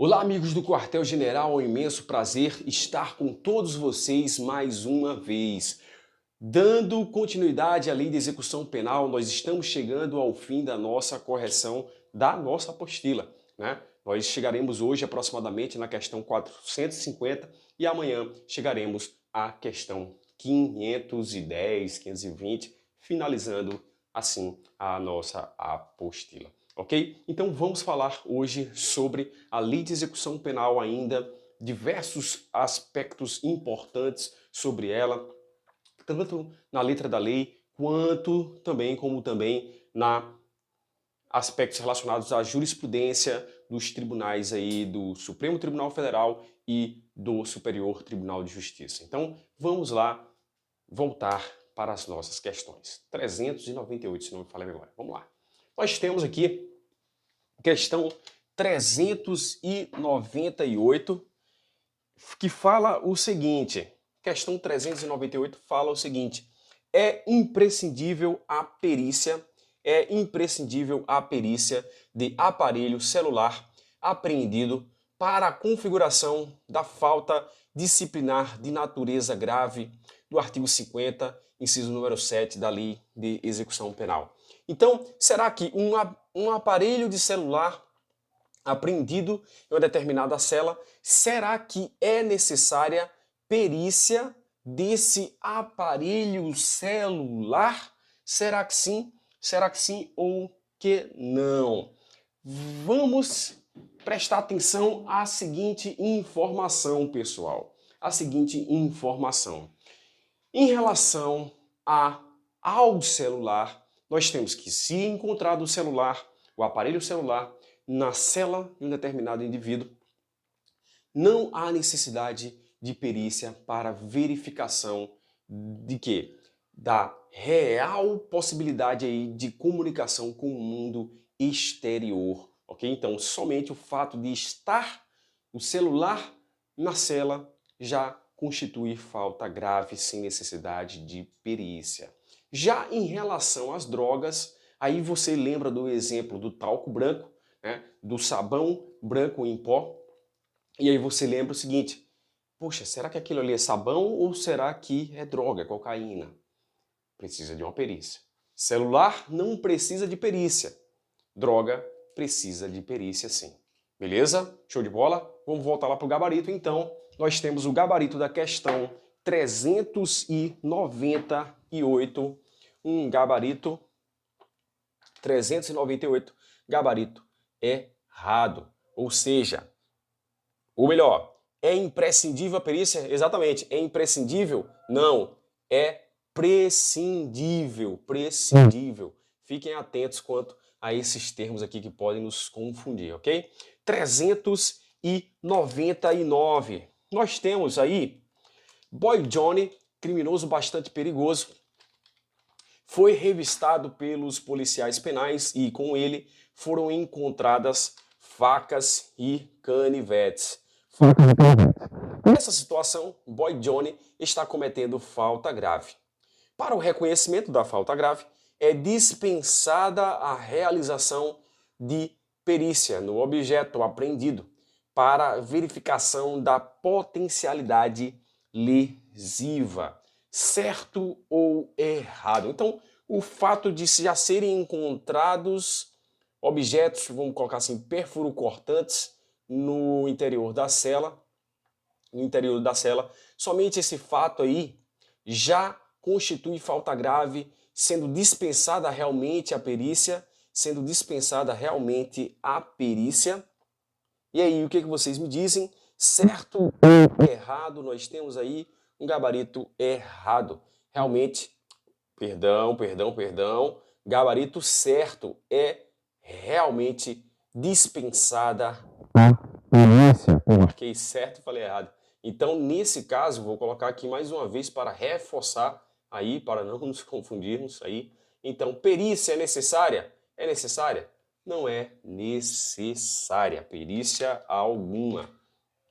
Olá, amigos do Quartel General, é um imenso prazer estar com todos vocês mais uma vez. Dando continuidade à lei de execução penal, nós estamos chegando ao fim da nossa correção da nossa apostila, né? Nós chegaremos hoje aproximadamente na questão 450 e amanhã chegaremos à questão 510, 520, finalizando assim a nossa apostila. Ok? Então vamos falar hoje sobre a lei de execução penal ainda, diversos aspectos importantes sobre ela, tanto na letra da lei, quanto também, na aspectos relacionados à jurisprudência dos tribunais aí do Supremo Tribunal Federal e do Superior Tribunal de Justiça. Então vamos lá voltar para as nossas questões. 398, se não me falha a memória. Vamos lá. Nós temos aqui questão 398, que fala o seguinte. Questão 398 fala o seguinte: é imprescindível a perícia de aparelho celular apreendido para a configuração da falta disciplinar de natureza grave do artigo 50, inciso número 7 da Lei de Execução Penal. Então, será que um aparelho de celular apreendido em uma determinada cela, será que é necessária perícia desse aparelho celular? Será que sim? Será que sim ou que não? Vamos prestar atenção à seguinte informação, pessoal. A seguinte informação. Em relação ao celular, nós temos que, se encontrado o celular, o aparelho celular, na cela de um determinado indivíduo, não há necessidade de perícia para verificação de quê? Da real possibilidade aí de comunicação com o mundo exterior, ok? Então, somente o fato de estar o celular na cela já constitui falta grave sem necessidade de perícia. Já em relação às drogas, aí você lembra do exemplo do talco branco, né, do sabão branco em pó, e aí você lembra o seguinte: poxa, será que aquilo ali é sabão ou será que é droga, cocaína? Precisa de uma perícia. Celular não precisa de perícia. Droga precisa de perícia sim. Beleza? Show de bola? Vamos voltar lá para o gabarito então. Nós temos o gabarito da questão 398, um gabarito 398, gabarito errado. Ou seja, ou melhor, é imprescindível a perícia? Exatamente. É imprescindível? Não. É prescindível. Prescindível. Fiquem atentos quanto a esses termos aqui que podem nos confundir, ok? 399. Nós temos aí Boy Johnny, criminoso bastante perigoso, foi revistado pelos policiais penais e com ele foram encontradas facas e canivetes. Nessa situação, Boy Johnny está cometendo falta grave. Para o reconhecimento da falta grave, é dispensada a realização de perícia no objeto apreendido para verificação da potencialidade lesiva. Certo ou errado? Então, o fato de já serem encontrados objetos, vamos colocar assim, perfuro-cortantes no interior da cela, somente esse fato aí já constitui falta grave, sendo dispensada realmente a perícia, E aí, o que vocês me dizem? Certo ou errado? Nós temos aí um gabarito errado. Realmente, perdão. Gabarito certo é realmente dispensada a perícia. Marquei certo e falei errado. Então, nesse caso, vou colocar aqui mais uma vez para reforçar aí, para não nos confundirmos aí. Então, perícia é necessária? É necessária? Não é necessária perícia alguma,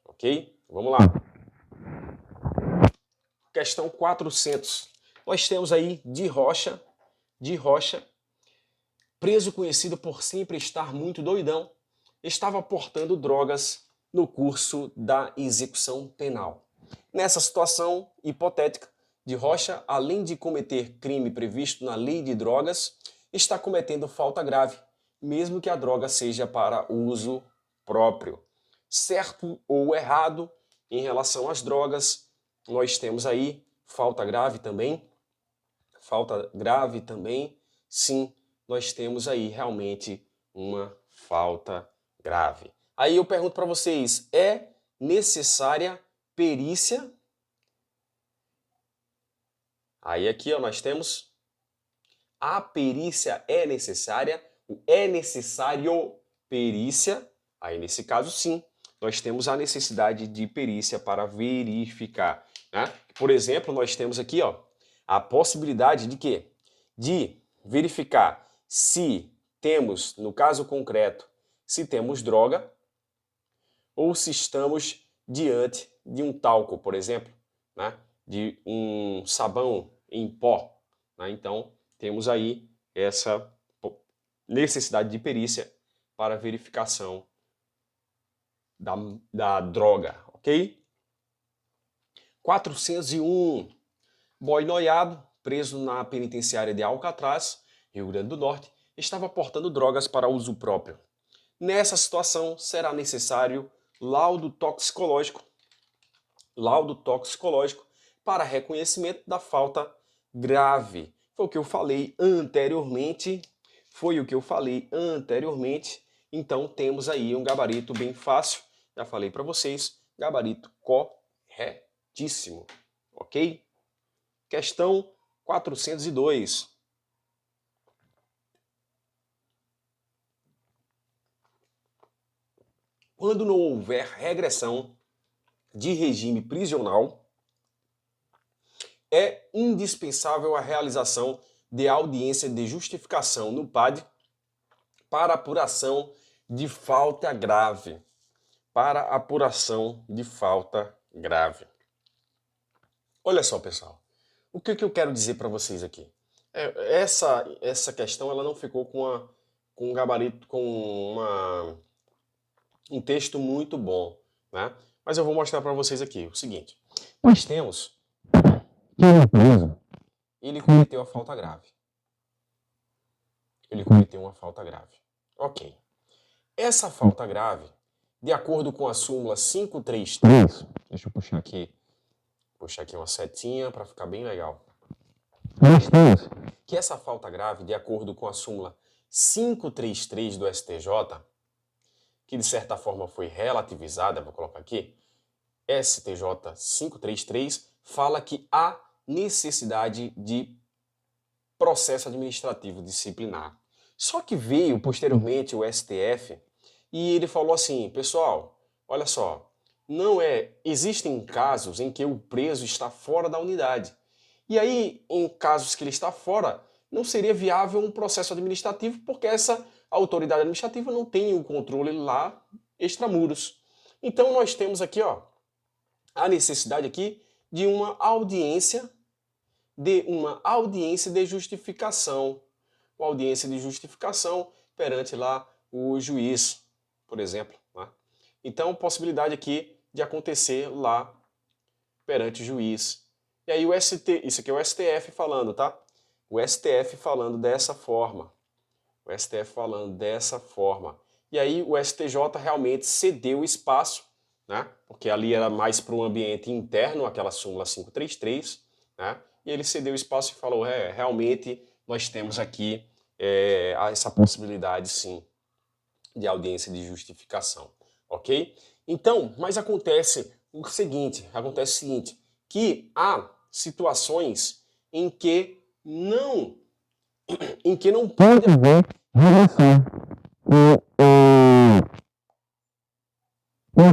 ok? Vamos lá. Questão 400. Nós temos aí de Rocha, preso conhecido por sempre estar muito doidão, estava portando drogas no curso da execução penal. Nessa situação hipotética, de Rocha, além de cometer crime previsto na lei de drogas, está cometendo falta grave, mesmo que a droga seja para uso próprio. Certo ou errado em relação às drogas, nós temos aí falta grave também. Falta grave também, sim, nós temos aí realmente uma falta grave. Aí eu pergunto para vocês, é necessária perícia? Aí aqui ó, nós temos a perícia é necessária, o é necessário perícia, aí nesse caso sim, nós temos a necessidade de perícia para verificar, né? Por exemplo, nós temos aqui ó, a possibilidade de quê? De verificar se temos, no caso concreto, se temos droga ou se estamos diante de um talco, por exemplo, né? De um sabão em pó, né? Então, temos aí essa necessidade de perícia para verificação da droga, ok? 401. Boy noiado, preso na penitenciária de Alcatraz, Rio Grande do Norte, estava portando drogas para uso próprio. Nessa situação, será necessário laudo toxicológico para reconhecimento da falta grave. Foi o que eu falei anteriormente. Então temos aí um gabarito bem fácil. Já falei para vocês, gabarito corretíssimo, ok? Questão 402. Quando não houver regressão de regime prisional, é indispensável a realização de audiência de justificação no PAD para apuração de falta grave. Olha só, pessoal. O que eu quero dizer para vocês aqui? Essa questão ela não ficou com um gabarito, um texto muito bom, né? Mas eu vou mostrar para vocês aqui o seguinte. Nós temos que o preso, ele cometeu a falta grave. Ele cometeu uma falta grave. Ok. Essa falta grave, de acordo com a súmula 533, deixa eu puxar aqui uma setinha para ficar bem legal. Nós temos que essa falta grave, de acordo com a súmula 533 do STJ, que de certa forma foi relativizada, vou colocar aqui, STJ 533, fala que há necessidade de processo administrativo disciplinar. Só que veio posteriormente o STF e ele falou assim, pessoal, olha só, existem casos em que o preso está fora da unidade. E aí, em casos que ele está fora, não seria viável um processo administrativo porque essa autoridade administrativa não tem o controle lá extramuros. Então nós temos aqui, ó, a necessidade aqui de uma audiência de justificação. Uma audiência de justificação perante lá o juiz, por exemplo. Né? Então, possibilidade aqui de acontecer lá perante o juiz. E aí isso aqui é o STF falando, tá? O STF falando dessa forma. E aí o STJ realmente cedeu espaço, né? Porque ali era mais para um ambiente interno, aquela súmula 533, né? E ele cedeu espaço e falou, realmente nós temos aqui essa possibilidade, sim, de audiência de justificação, ok? Então, mas acontece o seguinte, que há situações em que não pode haver regressão o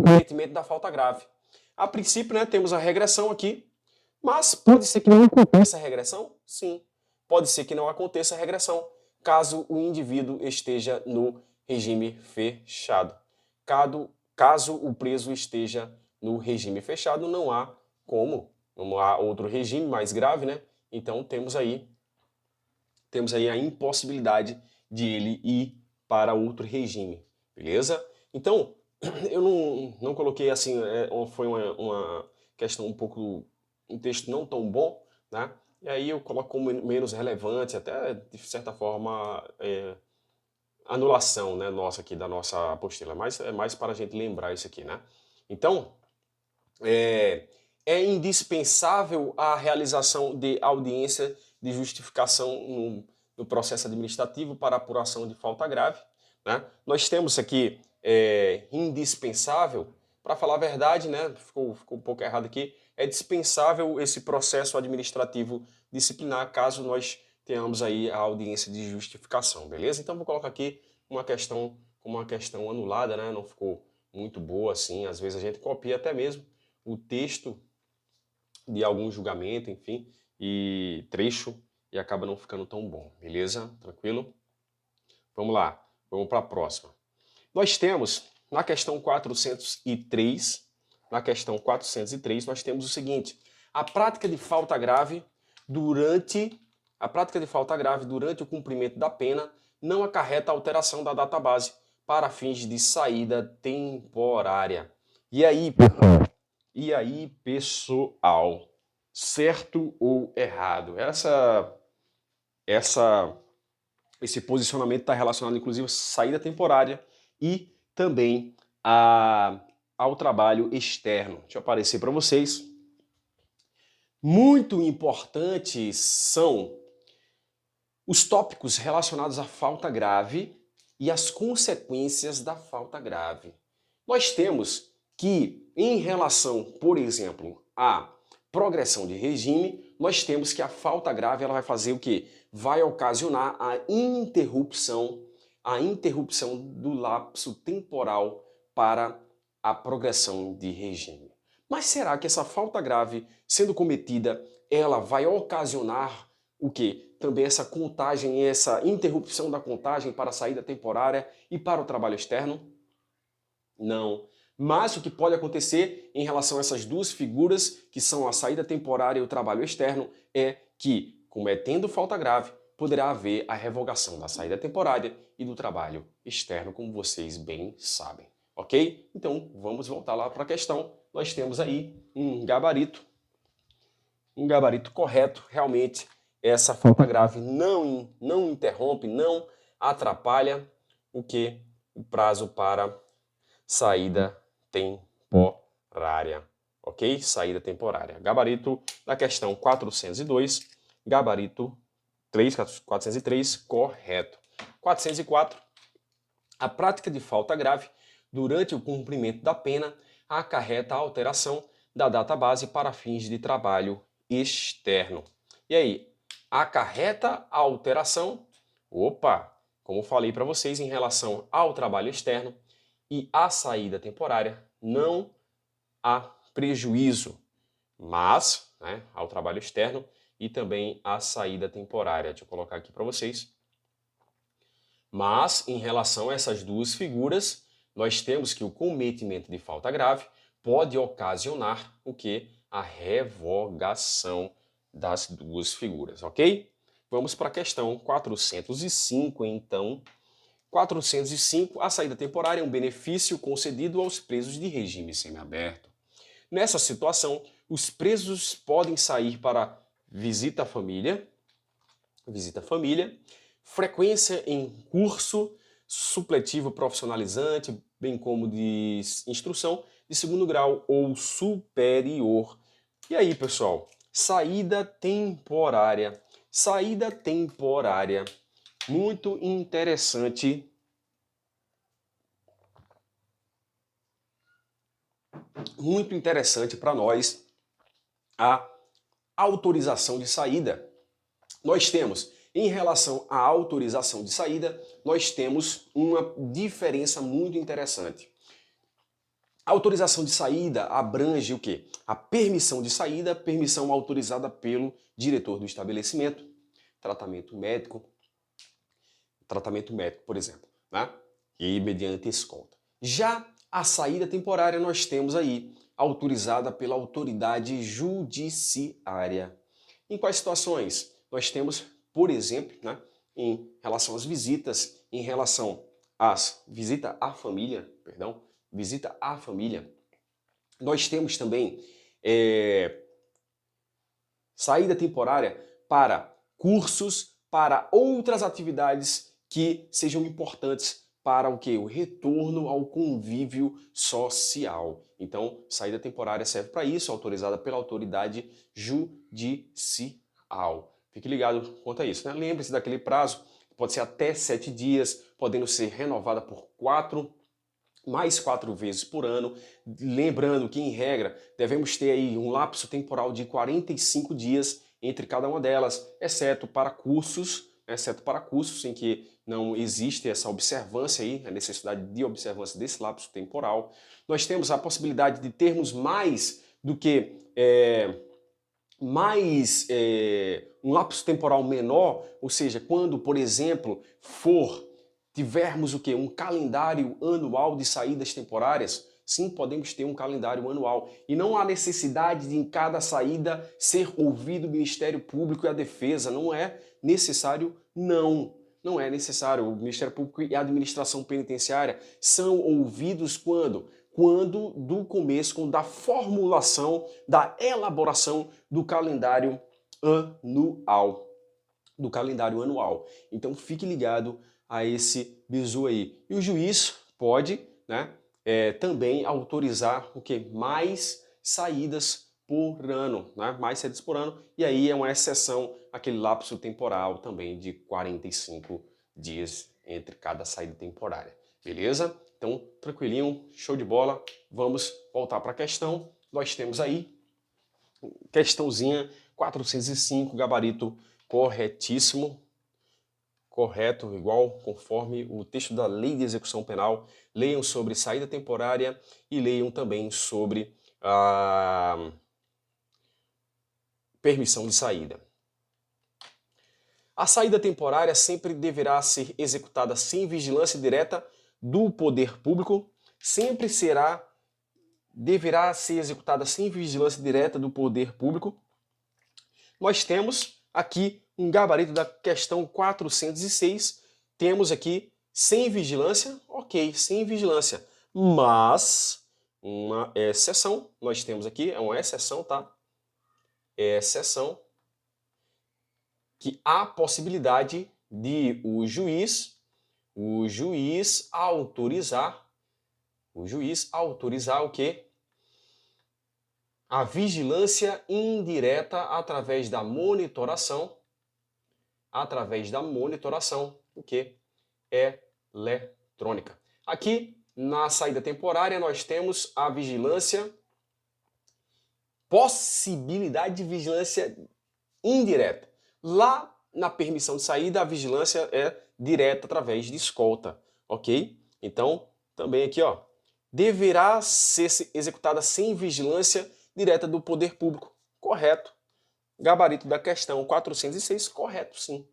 cometimento da falta grave. A princípio, né, temos a regressão aqui, mas pode ser que não aconteça a regressão? Sim. Pode ser que não aconteça a regressão, caso o indivíduo esteja no regime fechado. Caso o preso esteja no regime fechado, não há outro regime mais grave, né? Então temos aí a impossibilidade de ele ir para outro regime, beleza? Então, eu não coloquei assim, foi uma questão um texto não tão bom, né? E aí eu coloco como menos relevante, até de certa forma, anulação, né, nossa aqui, da nossa apostila, mas é mais para a gente lembrar isso aqui, né? Então, é indispensável a realização de audiência de justificação no processo administrativo para apuração de falta grave, né? Nós temos aqui indispensável, para falar a verdade, né? Ficou um pouco errado aqui, é dispensável esse processo administrativo disciplinar caso nós tenhamos aí a audiência de justificação, beleza? Então vou colocar aqui uma questão como uma questão anulada, né? Não ficou muito boa assim, às vezes a gente copia até mesmo o texto de algum julgamento, enfim, e trecho, e acaba não ficando tão bom, beleza? Tranquilo? Vamos lá, vamos para a próxima. Nós temos, na questão 403, nós temos o seguinte: a prática de falta grave durante o cumprimento da pena não acarreta alteração da database para fins de saída temporária. E aí, pessoal, certo ou errado? Esse posicionamento está relacionado, inclusive, à saída temporária e também ao trabalho externo. Deixa eu aparecer para vocês. Muito importantes são os tópicos relacionados à falta grave e as consequências da falta grave. Nós temos que, em relação, por exemplo, à progressão de regime, nós temos que a falta grave ela vai fazer o quê? Vai ocasionar a interrupção do lapso temporal para a progressão de regime. Mas será que essa falta grave, sendo cometida, ela vai ocasionar o quê? Também essa contagem, essa interrupção da contagem para a saída temporária e para o trabalho externo? Não. Mas o que pode acontecer em relação a essas duas figuras, que são a saída temporária e o trabalho externo, é que, cometendo falta grave, poderá haver a revogação da saída temporária e do trabalho externo, como vocês bem sabem. Ok? Então, vamos voltar lá para a questão. Nós temos aí um gabarito correto, realmente. Essa falta grave não interrompe, não atrapalha o que? O prazo para saída temporária, ok? Saída temporária. Gabarito da questão 402, gabarito 403, correto. 404, a prática de falta grave durante o cumprimento da pena acarreta a alteração da database para fins de trabalho externo. E aí, acarreta a alteração? Opa! Como falei para vocês em relação ao trabalho externo, e a saída temporária, não há prejuízo, mas ao trabalho externo e também à saída temporária. Deixa eu colocar aqui para vocês. Mas, em relação a essas duas figuras, nós temos que o cometimento de falta grave pode ocasionar o que? A revogação das duas figuras, ok? Vamos para a questão 405, então. 405, a saída temporária é um benefício concedido aos presos de regime semiaberto. Nessa situação, os presos podem sair para visita à família, frequência em curso supletivo profissionalizante, bem como de instrução de segundo grau ou superior. E aí, pessoal, saída temporária. Saída temporária. Muito interessante. Muito interessante para nós a autorização de saída. Nós temos, em relação à autorização de saída, nós temos uma diferença muito interessante. A autorização de saída abrange o quê? A permissão de saída, permissão autorizada pelo diretor do estabelecimento, tratamento médico, por exemplo, né? E mediante escolta. Já a saída temporária nós temos aí autorizada pela autoridade judiciária. Em quais situações? Nós temos, por exemplo, em relação às visitas, em relação às visita à família, visita à família. Nós temos também saída temporária para cursos, para outras atividades que sejam importantes para o quê? O retorno ao convívio social. Então, saída temporária serve para isso, autorizada pela autoridade judicial. Fique ligado quanto a isso, né? Lembre-se daquele prazo, pode ser até 7 dias, podendo ser renovada por mais 4 vezes por ano. Lembrando que, em regra, devemos ter aí um lapso temporal de 45 dias entre cada uma delas, exceto para cursos em que não existe essa observância aí, a necessidade de observância desse lapso temporal. Nós temos a possibilidade de termos mais do que um lapso temporal menor, ou seja, quando, por exemplo, tivermos o quê? Um calendário anual de saídas temporárias. Sim, podemos ter um calendário anual. E não há necessidade de em cada saída ser ouvido o Ministério Público e a Defesa. Não é necessário, não. Não é necessário. O Ministério Público e a Administração Penitenciária são ouvidos quando? Quando do começo, da formulação, da elaboração do calendário anual. Então fique ligado a esse bizu aí. E o juiz pode, né, também autorizar o que? Mais saídas por ano, né? Mais saídas por ano. E aí é uma exceção aquele lapso temporal também de 45 dias entre cada saída temporária. Beleza? Então, tranquilinho, show de bola. Vamos voltar para a questão. Nós temos aí questãozinha 405, gabarito corretíssimo. Correto, igual, conforme o texto da Lei de Execução Penal. Leiam sobre saída temporária e leiam também sobre a permissão de saída. A saída temporária sempre deverá ser executada sem vigilância direta do poder público, deverá ser executada sem vigilância direta do poder público. Nós temos aqui um gabarito da questão 406, temos aqui sem vigilância, ok, sem vigilância, mas uma exceção, nós temos aqui, é uma exceção, tá? É exceção que há possibilidade de o juiz autorizar o quê? A vigilância indireta através da monitoração, o que? Eletrônica. Aqui, na saída temporária, nós temos a vigilância, possibilidade de vigilância indireta. Lá, na permissão de saída, a vigilância é direta através de escolta, ok? Então, também aqui, ó, deverá ser executada sem vigilância direta do poder público. Correto. Gabarito da questão 406, correto, sim.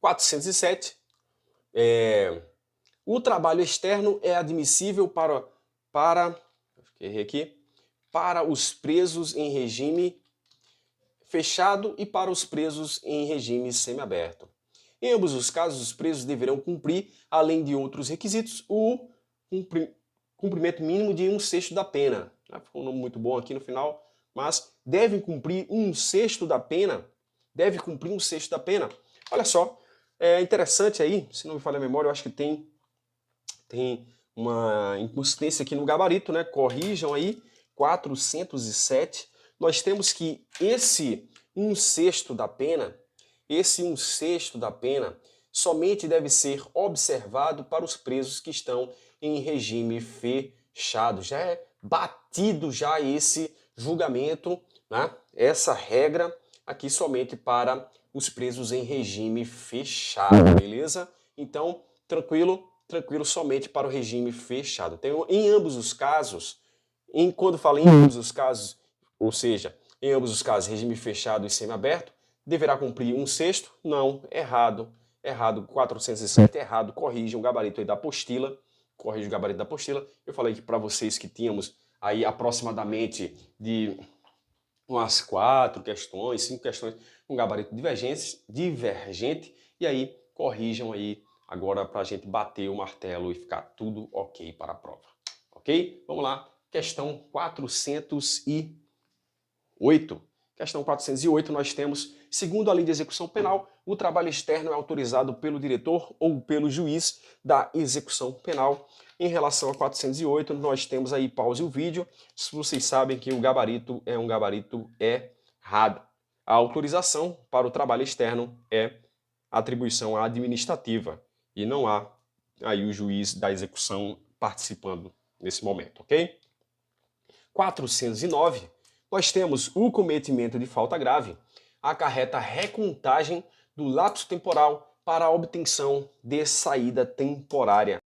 407. O trabalho externo é admissível para os presos em regime fechado e para os presos em regime semiaberto. Em ambos os casos, os presos deverão cumprir, além de outros requisitos, o cumprimento mínimo de 1/6 da pena. Ficou um nome muito bom aqui no final, mas deve cumprir 1/6 da pena. Olha só, é interessante aí, se não me falha a memória, eu acho que tem uma inconsistência aqui no gabarito, né? Corrijam aí, 407. Nós temos que esse 1/6 da pena, somente deve ser observado para os presos que estão em regime fechado. Já é batido já esse julgamento, né? Essa regra aqui somente para os presos em regime fechado, beleza? Então, tranquilo somente para o regime fechado. Então, em ambos os casos, quando falo em ambos os casos, ou seja, em ambos os casos, regime fechado e semiaberto, deverá cumprir 1/6? Não, errado. 407, errado. Corrijam o gabarito aí da apostila. Eu falei que para vocês que tínhamos aí aproximadamente de umas 4 questões, 5 questões, um gabarito divergente, e aí corrijam aí agora para a gente bater o martelo e ficar tudo ok para a prova. Ok? Vamos lá. Questão 408. Questão 408, nós temos, segundo a lei de execução penal, o trabalho externo é autorizado pelo diretor ou pelo juiz da execução penal. Em relação a 408, nós temos aí, pause o vídeo, se vocês sabem que o gabarito é um gabarito errado. A autorização para o trabalho externo é atribuição administrativa e não há aí o juiz da execução participando nesse momento, ok? 409, nós temos o cometimento de falta grave, acarreta recontagem do lapso temporal para a obtenção de saída temporária.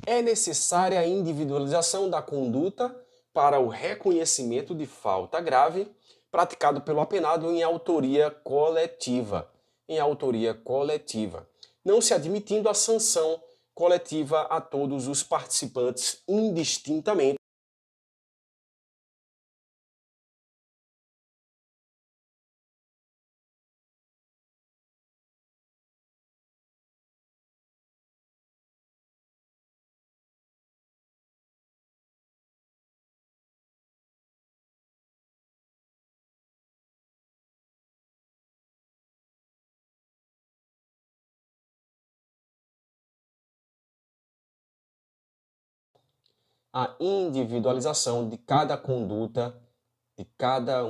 É necessária a individualização da conduta para o reconhecimento de falta grave praticado pelo apenado em autoria coletiva. Em autoria coletiva, não se admitindo a sanção coletiva a todos os participantes indistintamente. A individualização de cada conduta, de cada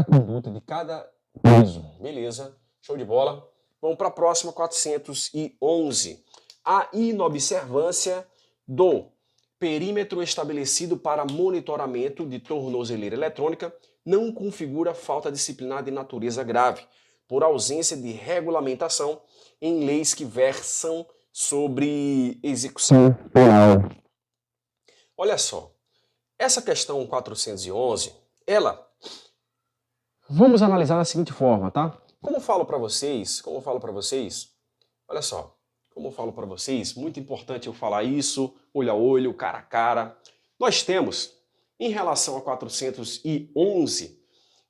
conduta, de cada peso. Beleza, show de bola. Vamos para a próxima, 411. A inobservância do perímetro estabelecido para monitoramento de tornozeleira eletrônica não configura falta disciplinar de natureza grave, por ausência de regulamentação em leis que versam sobre execução penal. Olha só, essa questão 411, vamos analisar da seguinte forma, tá? Como eu falo para vocês, olha só, como eu falo para vocês, muito importante eu falar isso, olho a olho, cara a cara. Nós temos, em relação a 411,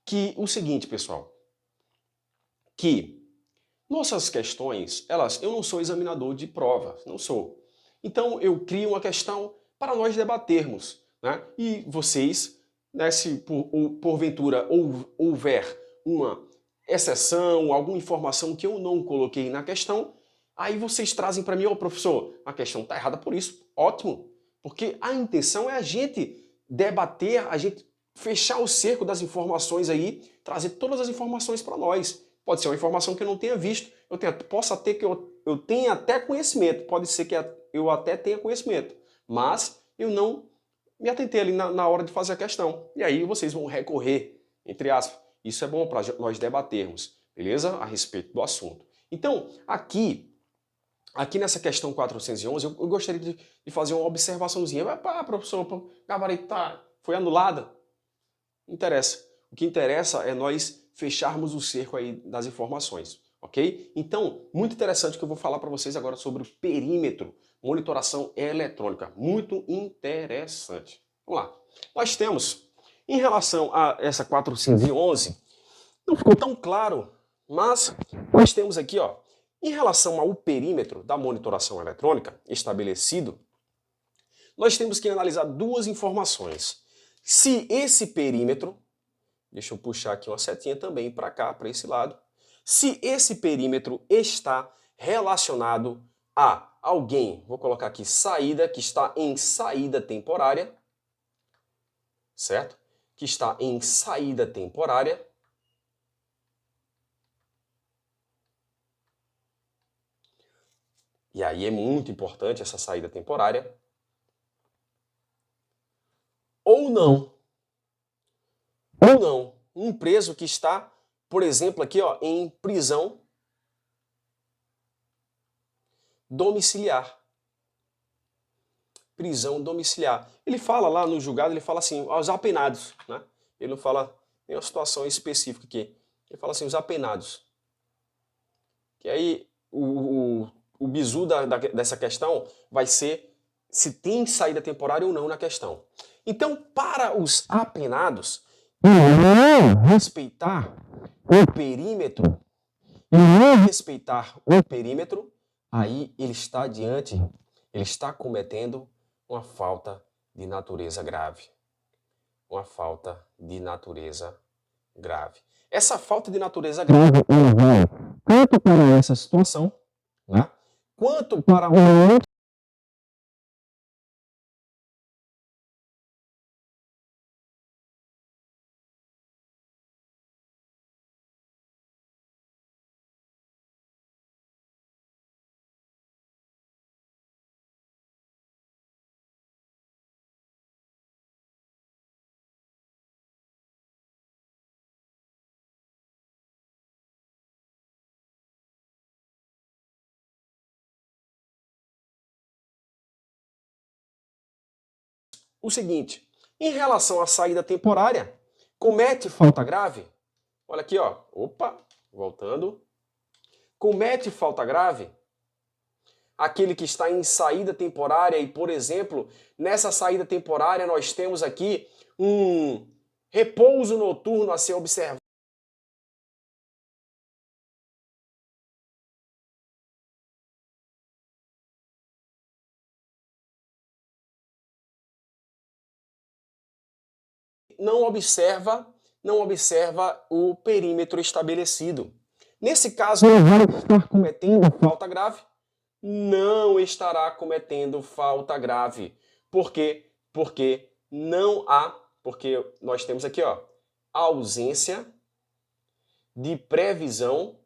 que o seguinte, pessoal, que nossas questões, eu não sou examinador de prova, não sou. Então eu crio uma questão para nós debatermos, né? E vocês, né, se porventura houver uma exceção, alguma informação que eu não coloquei na questão, aí vocês trazem para mim, ô professor, a questão está errada por isso. Ótimo, porque a intenção é a gente debater, a gente fechar o cerco das informações aí, trazer todas as informações para nós. Pode ser uma informação que eu não tenha visto, possa ter que eu tenha até conhecimento, pode ser que eu até tenha conhecimento, mas eu não me atentei ali na hora de fazer a questão. E aí vocês vão recorrer, entre aspas. Isso é bom para nós debatermos, beleza? A respeito do assunto. Então, aqui nessa questão 411, eu gostaria de fazer uma observaçãozinha. Professor, o gabarito foi anulada. Não interessa. O que interessa é nós fecharmos o cerco aí das informações, ok? Então, muito interessante que eu vou falar para vocês agora sobre o perímetro, monitoração eletrônica. Muito interessante. Vamos lá. Nós temos, em relação a essa 411, não ficou tão claro, mas nós temos aqui, ó, em relação ao perímetro da monitoração eletrônica estabelecido, nós temos que analisar duas informações. Se esse perímetro, deixa eu puxar aqui uma setinha também para cá, para esse lado, se esse perímetro está relacionado a alguém, vou colocar aqui saída, que está em saída temporária, certo? Que está em saída temporária. E aí é muito importante essa saída temporária. Ou não, um preso que está, por exemplo, aqui, ó, em prisão domiciliar. prisão domiciliar. Ele fala lá no julgado, ele fala assim, aos apenados, né? Ele não fala nenhuma situação específica aqui. Ele fala assim, os apenados. Que aí o bizu dessa questão vai ser se tem saída temporária ou não na questão. Então, para os apenados, respeitar o perímetro, aí ele está ele está cometendo uma falta de natureza grave. Uma falta de natureza grave. Essa falta de natureza grave vai tanto para essa situação, né, quanto para um outro. O seguinte, em relação à saída temporária, comete falta grave? Olha aqui, ó. Opa, voltando. Comete falta grave aquele que está em saída temporária e, por exemplo, nessa saída temporária nós temos aqui um repouso noturno a ser observado. Não observa o perímetro estabelecido. Nesse caso, ele vai estar cometendo falta grave? Não estará cometendo falta grave. Por quê? Porque nós temos aqui, ó, ausência de previsão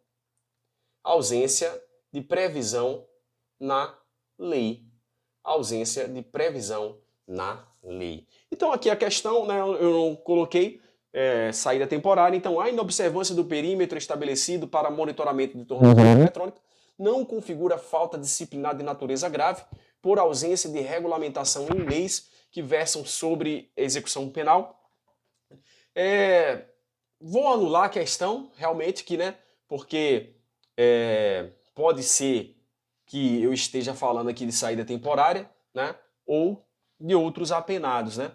na lei. Ausência de previsão na lei. Então aqui a questão, né, eu não coloquei saída temporária, então a inobservância do perímetro estabelecido para monitoramento de tornozeleira eletrônica não configura falta disciplinar de natureza grave por ausência de regulamentação em leis que versam sobre execução penal. Vou anular a questão, realmente, que, né, porque pode ser que eu esteja falando aqui de saída temporária, né, ou de outros apenados, né?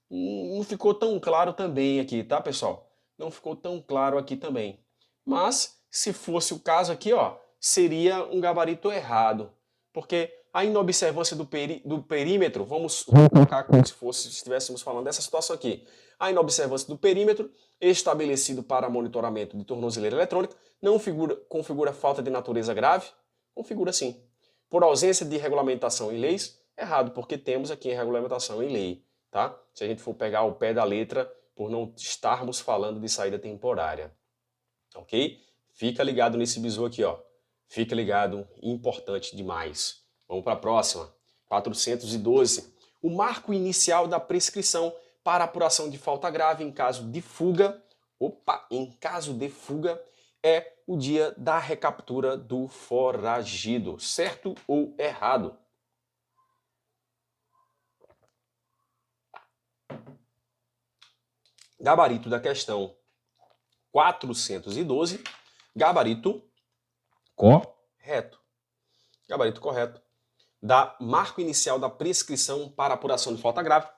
Não ficou tão claro também aqui, tá, pessoal? Não ficou tão claro aqui também. Mas, se fosse o caso aqui, ó, seria um gabarito errado. Porque a inobservância do perímetro, vamos colocar como se estivéssemos falando dessa situação aqui. A inobservância do perímetro estabelecido para monitoramento de tornozeleira eletrônica não configura falta de natureza grave? Configura sim. Por ausência de regulamentação em leis, errado, porque temos aqui a regulamentação em lei. Tá? Se a gente for pegar o pé da letra, por não estarmos falando de saída temporária. Ok? Fica ligado nesse bizu aqui, ó. Fica ligado, importante demais. Vamos para a próxima. 412. O marco inicial da prescrição para apuração de falta grave em caso de fuga. Em caso de fuga, é o dia da recaptura do foragido. Certo ou errado? Gabarito da questão 412, gabarito correto. Gabarito correto. Da marco inicial da prescrição para apuração de falta grave,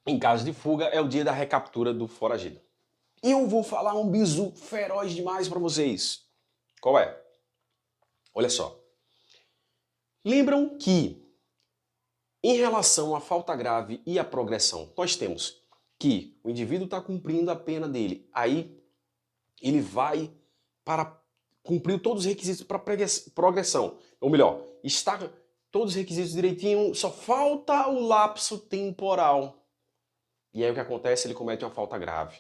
em caso de fuga, é o dia da recaptura do foragido. E eu vou falar um bizu feroz demais para vocês. Qual é? Olha só. Lembram que, em relação à falta grave e à progressão, nós temos que o indivíduo está cumprindo a pena dele. Aí ele vai para cumprir todos os requisitos para progressão. Ou melhor, está todos os requisitos direitinho, só falta o lapso temporal. E aí o que acontece? Ele comete uma falta grave.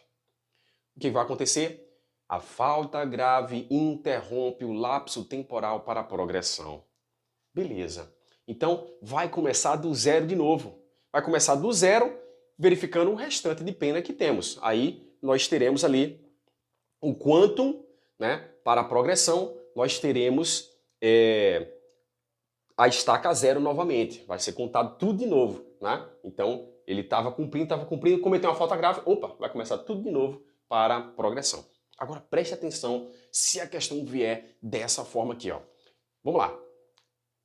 O que vai acontecer? A falta grave interrompe o lapso temporal para a progressão. Beleza. Então vai começar do zero de novo. Vai começar do zero, verificando o restante de pena que temos. Aí nós teremos ali o quantum, né, para a progressão, nós teremos a estaca zero novamente. Vai ser contado tudo de novo, né? Então, ele estava cumprindo, cometeu uma falta grave, opa, vai começar tudo de novo para a progressão. Agora, preste atenção se a questão vier dessa forma aqui, ó. Vamos lá.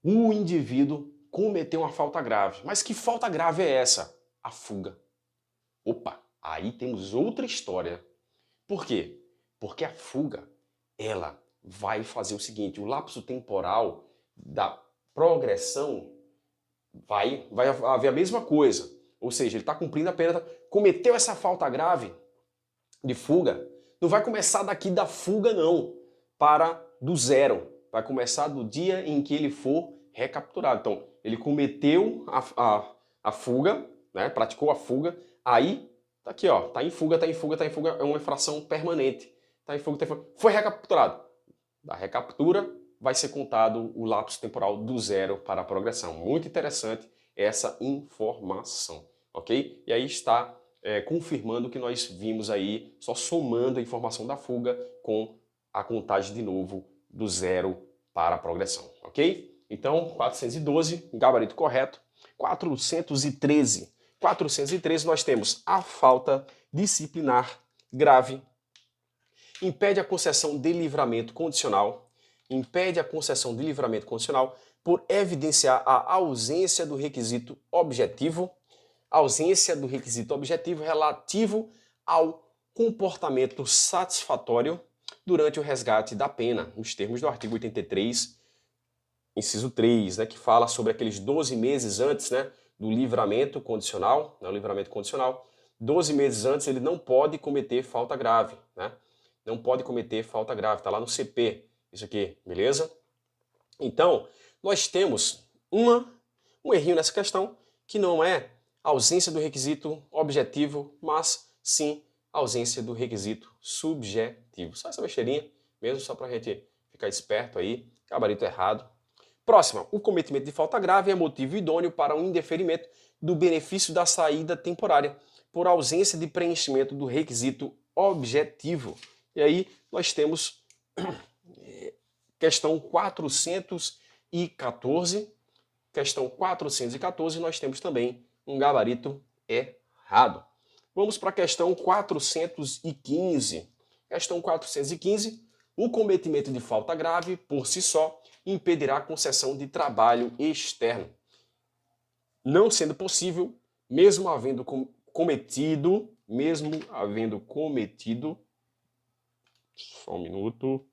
O indivíduo cometeu uma falta grave. Mas que falta grave é essa? A fuga. Opa, aí temos outra história. Por quê? Porque a fuga, ela vai fazer o seguinte, o lapso temporal da progressão vai haver a mesma coisa. Ou seja, ele está cumprindo a pena, cometeu essa falta grave de fuga, não vai começar daqui da fuga não, para do zero. Vai começar do dia em que ele for recapturado. Então, ele cometeu a fuga, né, praticou a fuga, aí tá aqui, ó, tá em fuga, é uma infração permanente. Tá em fuga, foi recapturado. Da recaptura vai ser contado o lapso temporal do zero para a progressão. Muito interessante essa informação, ok? E aí está confirmando o que nós vimos aí, só somando a informação da fuga com a contagem de novo do zero para a progressão, ok? Então, 412, gabarito correto. 413 nós temos a falta disciplinar grave, impede a concessão de livramento condicional, por evidenciar a ausência do requisito objetivo relativo ao comportamento satisfatório durante o resgate da pena, nos termos do artigo 83, inciso 3, né, que fala sobre aqueles 12 meses antes, né, do livramento condicional, 12 meses antes ele não pode cometer falta grave, né? Não pode cometer falta grave, tá lá no CP, isso aqui, beleza? Então, nós temos um errinho nessa questão, que não é ausência do requisito objetivo, mas sim ausência do requisito subjetivo. Só essa besteirinha, mesmo só pra gente ficar esperto aí, gabarito errado. Próxima, o cometimento de falta grave é motivo idôneo para um indeferimento do benefício da saída temporária, por ausência de preenchimento do requisito objetivo. E aí nós temos questão 414. Questão 414, nós temos também um gabarito errado. Vamos para a questão 415. Questão 415, o cometimento de falta grave, por si só, impedirá a concessão de trabalho externo, não sendo possível, mesmo havendo cometido, só um minuto,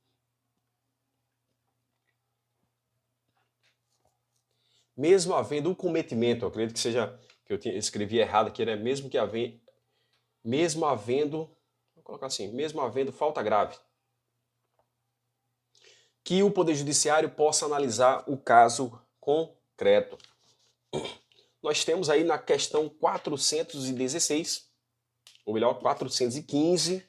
mesmo havendo o cometimento, eu acredito que seja, que eu escrevi errado aqui, né? Mesmo havendo, vou colocar assim, mesmo havendo falta grave, que o Poder Judiciário possa analisar o caso concreto. Nós temos aí na questão 416, ou melhor, 415,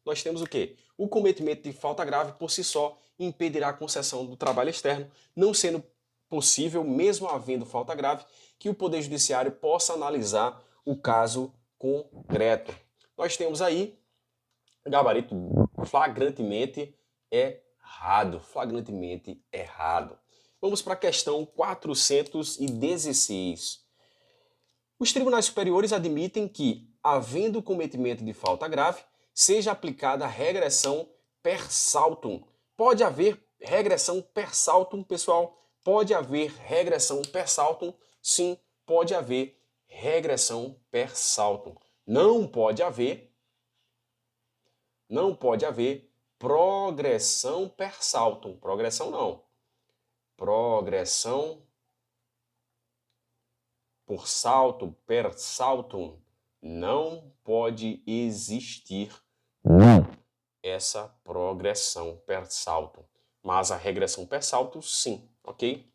nós temos o quê? O cometimento de falta grave por si só impedirá a concessão do trabalho externo, não sendo possível, mesmo havendo falta grave, que o Poder Judiciário possa analisar o caso concreto. Nós temos aí gabarito flagrantemente errado. Vamos para a questão 416. Os tribunais superiores admitem que, havendo cometimento de falta grave, seja aplicada a regressão per saltum. Pode haver regressão per saltum, pessoal? Pode haver regressão per saltum? Sim, pode haver regressão per saltum. Não pode haver progressão per saltum. Progressão não. Progressão por salto, per saltum, não pode existir essa progressão per saltum. Mas a regressão per saltum, sim, ok?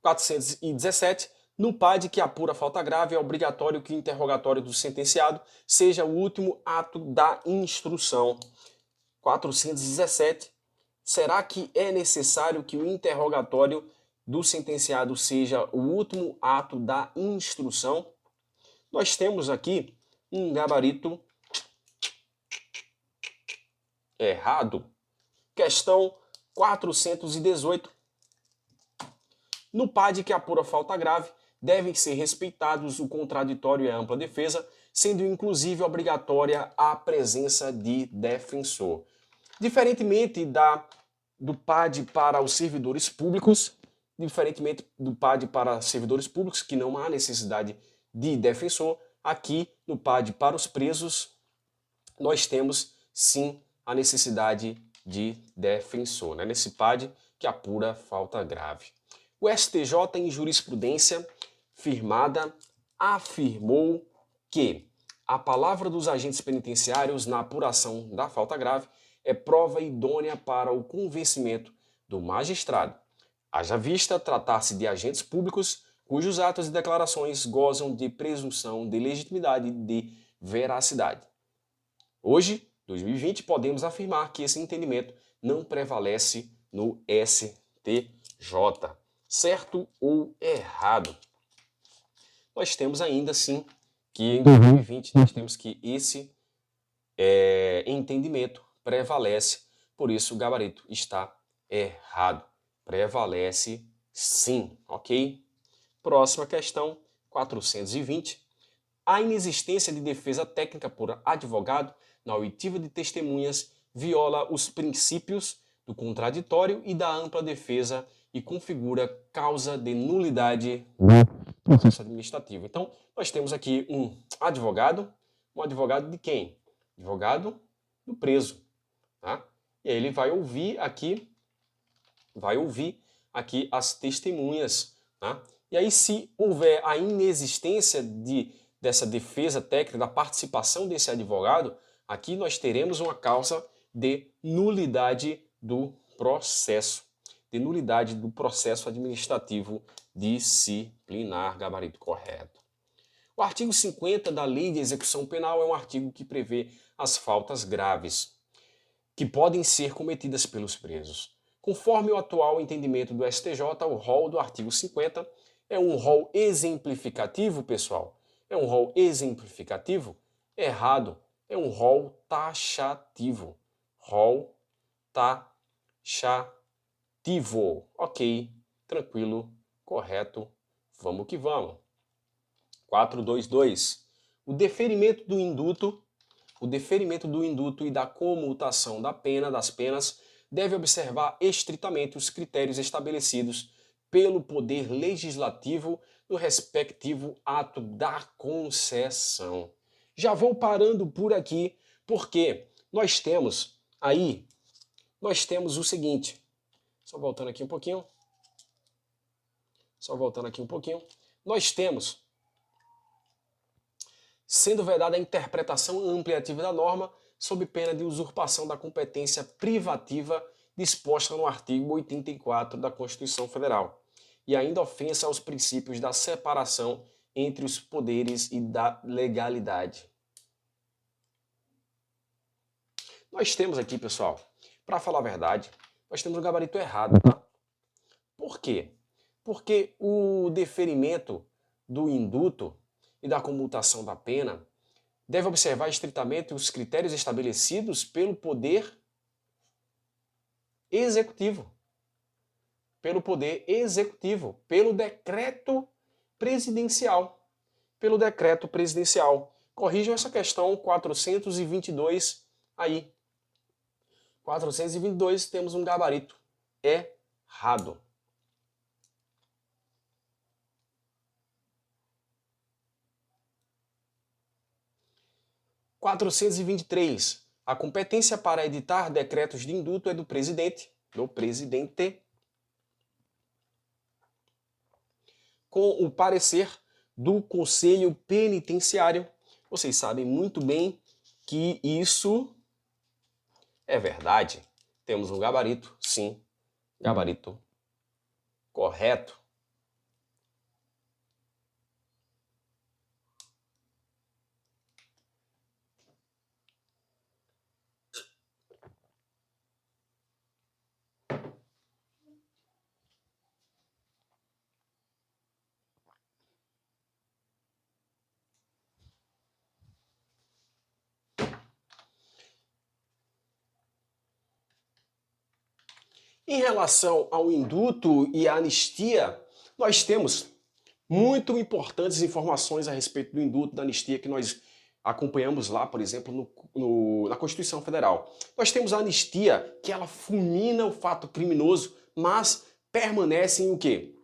417. No PAD que apura falta grave, é obrigatório que o interrogatório do sentenciado seja o último ato da instrução. 417. Será que é necessário que o interrogatório do sentenciado seja o último ato da instrução? Nós temos aqui um gabarito errado. Questão 418. No PAD que apura falta grave, devem ser respeitados o contraditório e a ampla defesa, sendo inclusive obrigatória a presença de defensor. Diferentemente do PAD para os servidores públicos, que não há necessidade de defensor, aqui no PAD para os presos, nós temos sim a necessidade de defensor, né? Nesse PAD que apura falta grave. O STJ, em jurisprudência firmada, afirmou que a palavra dos agentes penitenciários na apuração da falta grave é prova idônea para o convencimento do magistrado, haja vista tratar-se de agentes públicos cujos atos e declarações gozam de presunção de legitimidade e de veracidade. Hoje, 2020, podemos afirmar que esse entendimento não prevalece no STJ. Certo ou errado? Nós temos ainda, sim, que em 2020 nós temos que esse entendimento prevalece, por isso o gabarito está errado. Prevalece sim, ok? Próxima questão, 420. A inexistência de defesa técnica por advogado na oitiva de testemunhas viola os princípios do contraditório e da ampla defesa e configura causa de nulidade do processo administrativo. Então, nós temos aqui um advogado de quem? Advogado do preso, tá? E aí ele vai ouvir aqui as testemunhas, tá? E aí, se houver a inexistência dessa defesa técnica, da participação desse advogado, aqui nós teremos uma causa de nulidade do processo. De nulidade do processo administrativo disciplinar, gabarito correto. O artigo 50 da Lei de Execução Penal é um artigo que prevê as faltas graves que podem ser cometidas pelos presos. Conforme o atual entendimento do STJ, o rol do artigo 50 é um rol exemplificativo, pessoal. É um rol exemplificativo? Errado. É um rol taxativo. Rol taxativo. Ok, tranquilo, correto. Vamos que vamos. 422. O deferimento do induto e da comutação das penas deve observar estritamente os critérios estabelecidos pelo Poder Legislativo no respectivo ato da concessão. Já vou parando por aqui, porque nós temos o seguinte, só voltando aqui um pouquinho, nós temos, sendo vedada a interpretação ampliativa da norma, sob pena de usurpação da competência privativa disposta no artigo 84 da Constituição Federal, e ainda ofensa aos princípios da separação entre os poderes e da legalidade. Nós temos aqui, pessoal, para falar a verdade, nós temos um gabarito errado, tá? Por quê? Porque o deferimento do induto e da comutação da pena deve observar estritamente os critérios estabelecidos pelo Poder Executivo. Pelo decreto presidencial. Corrijam essa questão 422 aí. 422 temos um gabarito errado. A competência para editar decretos de induto é do presidente, com o parecer do Conselho Penitenciário. Vocês sabem muito bem que isso é verdade. Temos um gabarito, sim, gabarito correto. Em relação ao induto e à anistia, nós temos muito importantes informações a respeito do indulto, da anistia que nós acompanhamos lá, por exemplo, na Constituição Federal. Nós temos a anistia, que ela fulmina o fato criminoso, mas permanecem o quê?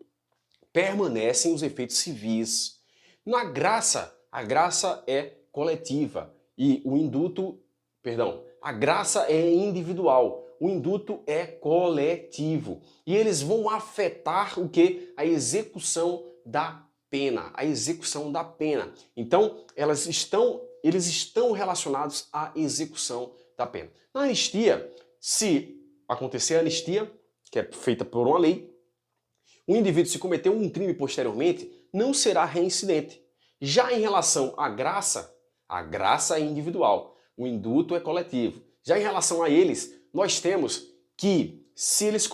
Permanecem os efeitos civis. Na graça, a graça é coletiva e o indulto, perdão, a graça é individual, o indulto é coletivo. E eles vão afetar o quê? A execução da pena, a execução da pena. Então, eles estão relacionados à execução da pena. Na anistia, se acontecer a anistia, que é feita por uma lei, o indivíduo, se cometeu um crime posteriormente, não será reincidente. Já em relação à graça, a graça é individual, o indulto é coletivo. Já em relação a eles, nós temos que, se eles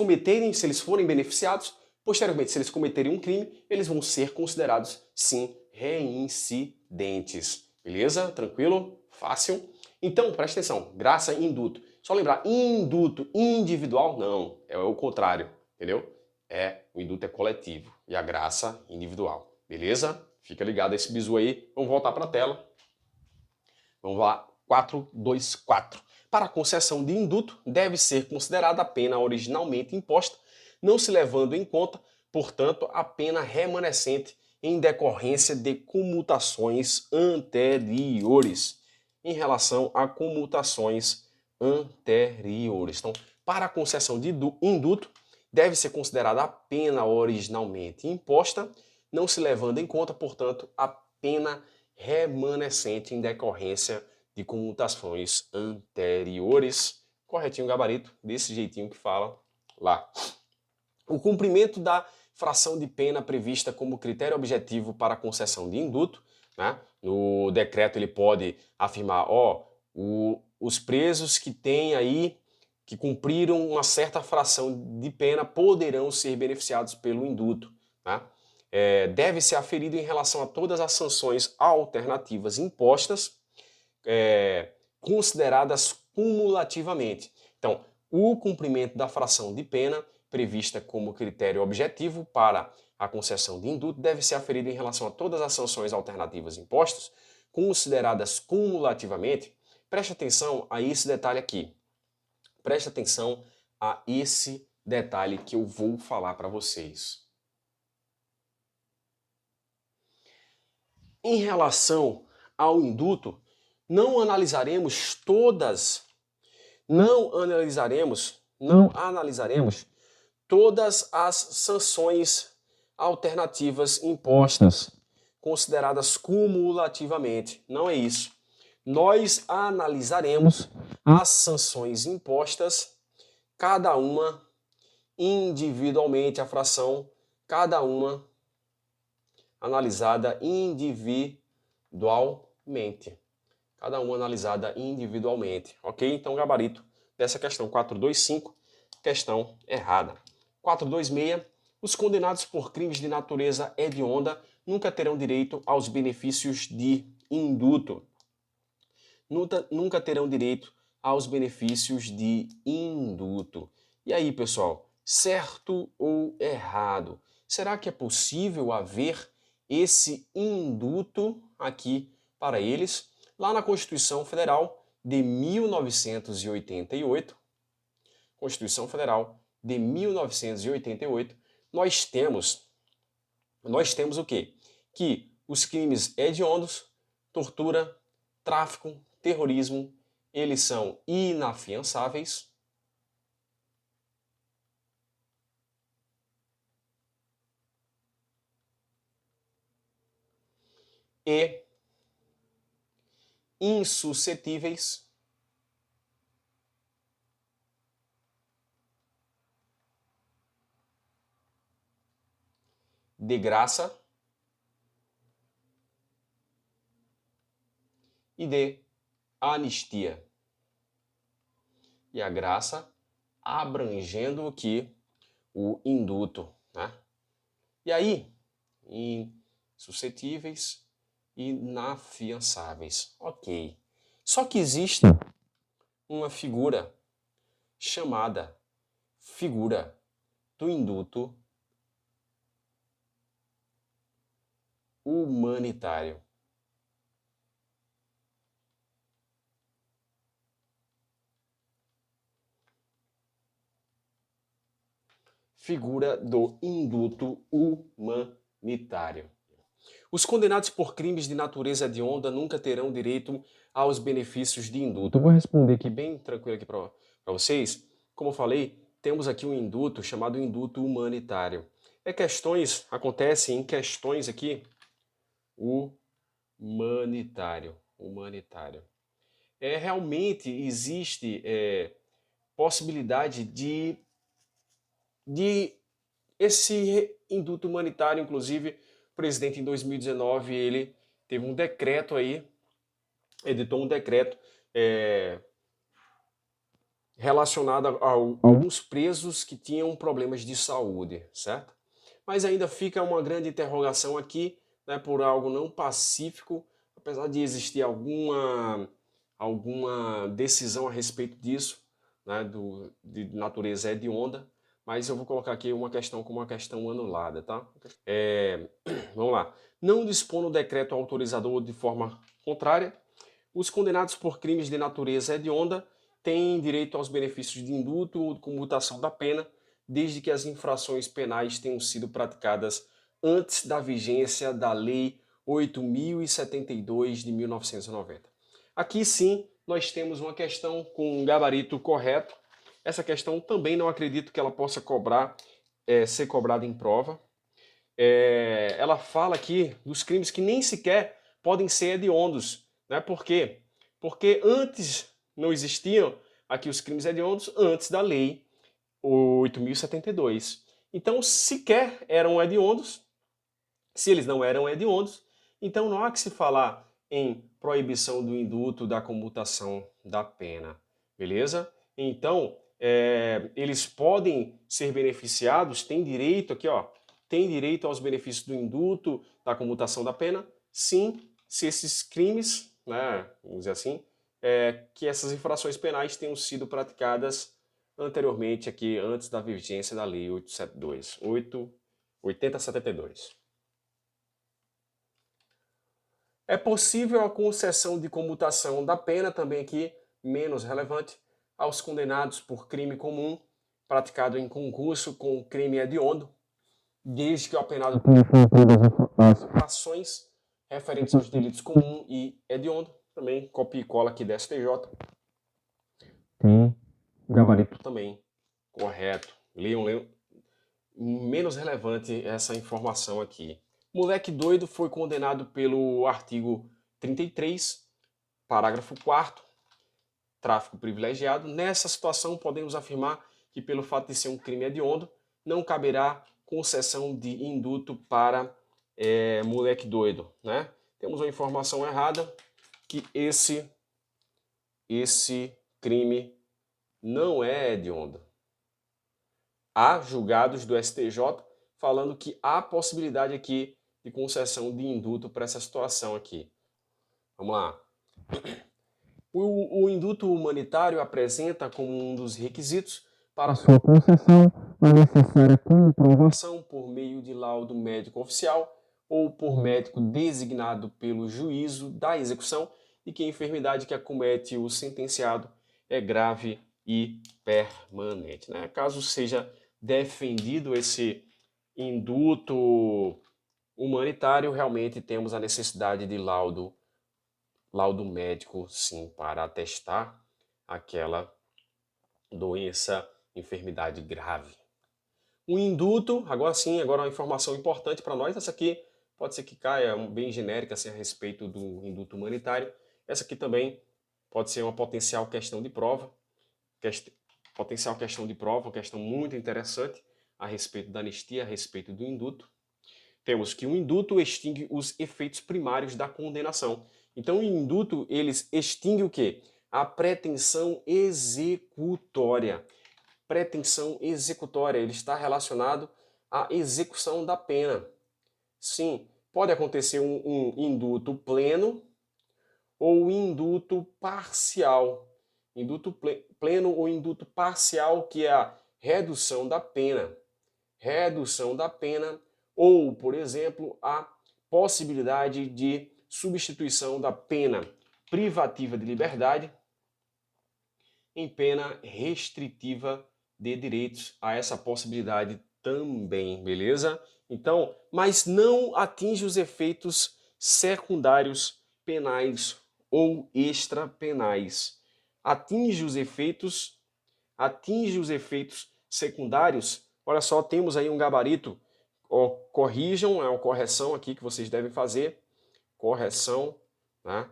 forem beneficiados, posteriormente, se eles cometerem um crime, eles vão ser considerados, sim, reincidentes. Beleza? Tranquilo? Fácil? Então, preste atenção, graça e indulto. Só lembrar, indulto individual, não, é o contrário, entendeu? O indulto é coletivo e a graça individual. Beleza? Fica ligado a esse bizu aí. Vamos voltar para a tela. Vamos lá. 424. Para a concessão de indulto, deve ser considerada a pena originalmente imposta, não se levando em conta, portanto, a pena remanescente em decorrência de comutações anteriores. Em relação a comutações anteriores. Então, para a concessão de indulto, deve ser considerada a pena originalmente imposta, não se levando em conta, portanto, a pena remanescente em decorrência de comutações anteriores. Corretinho, gabarito, desse jeitinho que fala lá. O cumprimento da fração de pena prevista como critério objetivo para a concessão de indulto, né? No decreto ele pode afirmar, os presos que têm aí que cumpriram uma certa fração de pena poderão ser beneficiados pelo indulto. Tá? Deve ser aferido em relação a todas as sanções alternativas impostas, consideradas cumulativamente. Então, o cumprimento da fração de pena prevista como critério objetivo para a concessão de indulto deve ser aferido em relação a todas as sanções alternativas impostas, consideradas cumulativamente. Preste atenção a esse detalhe aqui. Preste atenção a esse detalhe que eu vou falar para vocês. Em relação ao indulto, não analisaremos todas as sanções alternativas impostas, consideradas cumulativamente. Não é isso. Nós analisaremos as sanções impostas, cada uma individualmente, a fração, cada uma analisada individualmente. Cada uma analisada individualmente. Ok? Então, gabarito dessa questão 425, questão errada. 426. Os condenados por crimes de natureza hedionda nunca terão direito aos benefícios de indulto. Nunca terão direito aos benefícios de indulto. E aí, pessoal, certo ou errado? Será que é possível haver esse indulto aqui para eles? Lá na Constituição Federal de 1988, Constituição Federal de 1988, nós temos o quê? Que os crimes hediondos, tortura, tráfico, terrorismo, eles são inafiançáveis. E insuscetíveis de graça e de anistia. E a graça abrangendo o que? O indulto. Né? E aí, insuscetíveis e inafiançáveis. Ok. Só que existe uma figura chamada figura do indulto humanitário. Figura do induto humanitário. Os condenados por crimes de natureza hedionda nunca terão direito aos benefícios de induto. Eu vou responder aqui bem tranquilo aqui para vocês. Como eu falei, temos aqui um induto chamado induto humanitário. Acontecem em questões aqui, humanitário. Realmente existe possibilidade de esse induto humanitário, inclusive, o presidente em 2019, ele teve um decreto aí, editou um decreto relacionado a alguns presos que tinham problemas de saúde, certo? Mas ainda fica uma grande interrogação aqui, né, por algo não pacífico, apesar de existir alguma decisão a respeito disso, né, de natureza hedionda, mas eu vou colocar aqui uma questão como uma questão anulada, tá? Vamos lá. Não dispõe o decreto autorizador de forma contrária, os condenados por crimes de natureza hedionda têm direito aos benefícios de indulto ou de comutação da pena, desde que as infrações penais tenham sido praticadas antes da vigência da Lei 8.072 de 1990. Aqui sim, nós temos uma questão com um gabarito correto. Essa questão também não acredito que ela possa ser cobrada em prova. Ela fala aqui dos crimes que nem sequer podem ser hediondos. Né? Por quê? Porque antes não existiam aqui os crimes hediondos, antes da Lei 8.072. Então, sequer eram hediondos. Se eles não eram hediondos, então não há que se falar em proibição do indulto, da comutação da pena. Beleza? Então, eles podem ser beneficiados, têm direito aqui, ó, tem direito aos benefícios do indulto, da comutação da pena, sim, se esses crimes, né, vamos dizer assim, que essas infrações penais tenham sido praticadas anteriormente aqui, antes da vigência da Lei 8072. É possível a concessão de comutação da pena, também aqui, menos relevante, aos condenados por crime comum praticado em concurso com crime hediondo, desde que o apenado tenha cumprido as ações referentes aos delitos comum e hediondo. Também copia e cola aqui da STJ. Tem gabarito também correto. Leiam. Menos relevante essa informação aqui. Moleque doido foi condenado pelo artigo 33, parágrafo 4º, tráfico privilegiado. Nessa situação, podemos afirmar que, pelo fato de ser um crime hediondo, não caberá concessão de indulto para moleque doido, né? Temos uma informação errada, que esse crime não é hediondo. Há julgados do STJ falando que há possibilidade aqui de concessão de indulto para essa situação aqui. Vamos lá. O indulto humanitário apresenta como um dos requisitos para sua concessão a necessária comprovação por meio de laudo médico oficial ou por médico designado pelo juízo da execução e que a enfermidade que acomete o sentenciado é grave e permanente. Né? Caso seja defendido esse indulto humanitário, realmente temos a necessidade de laudo médico, sim, para atestar aquela doença, enfermidade grave. O indulto, agora sim, agora uma informação importante para nós, essa aqui pode ser que caia bem genérica assim, a respeito do indulto humanitário. Essa aqui também pode ser uma potencial questão de prova, uma questão muito interessante a respeito da anistia, a respeito do indulto. Temos que o indulto extingue os efeitos primários da condenação. Então, o indulto, eles extingue o quê? A pretensão executória. Pretensão executória, ele está relacionado à execução da pena. Sim, pode acontecer um indulto pleno ou indulto parcial. Indulto pleno ou indulto parcial, que é a redução da pena. Redução da pena ou, por exemplo, a possibilidade de substituição da pena privativa de liberdade em pena restritiva de direitos, a essa possibilidade também, beleza? Então, mas não atinge os efeitos secundários penais ou extrapenais. Atinge os efeitos secundários. Olha só, temos aí um gabarito. Corrijam, é uma correção aqui que vocês devem fazer. Correção, né?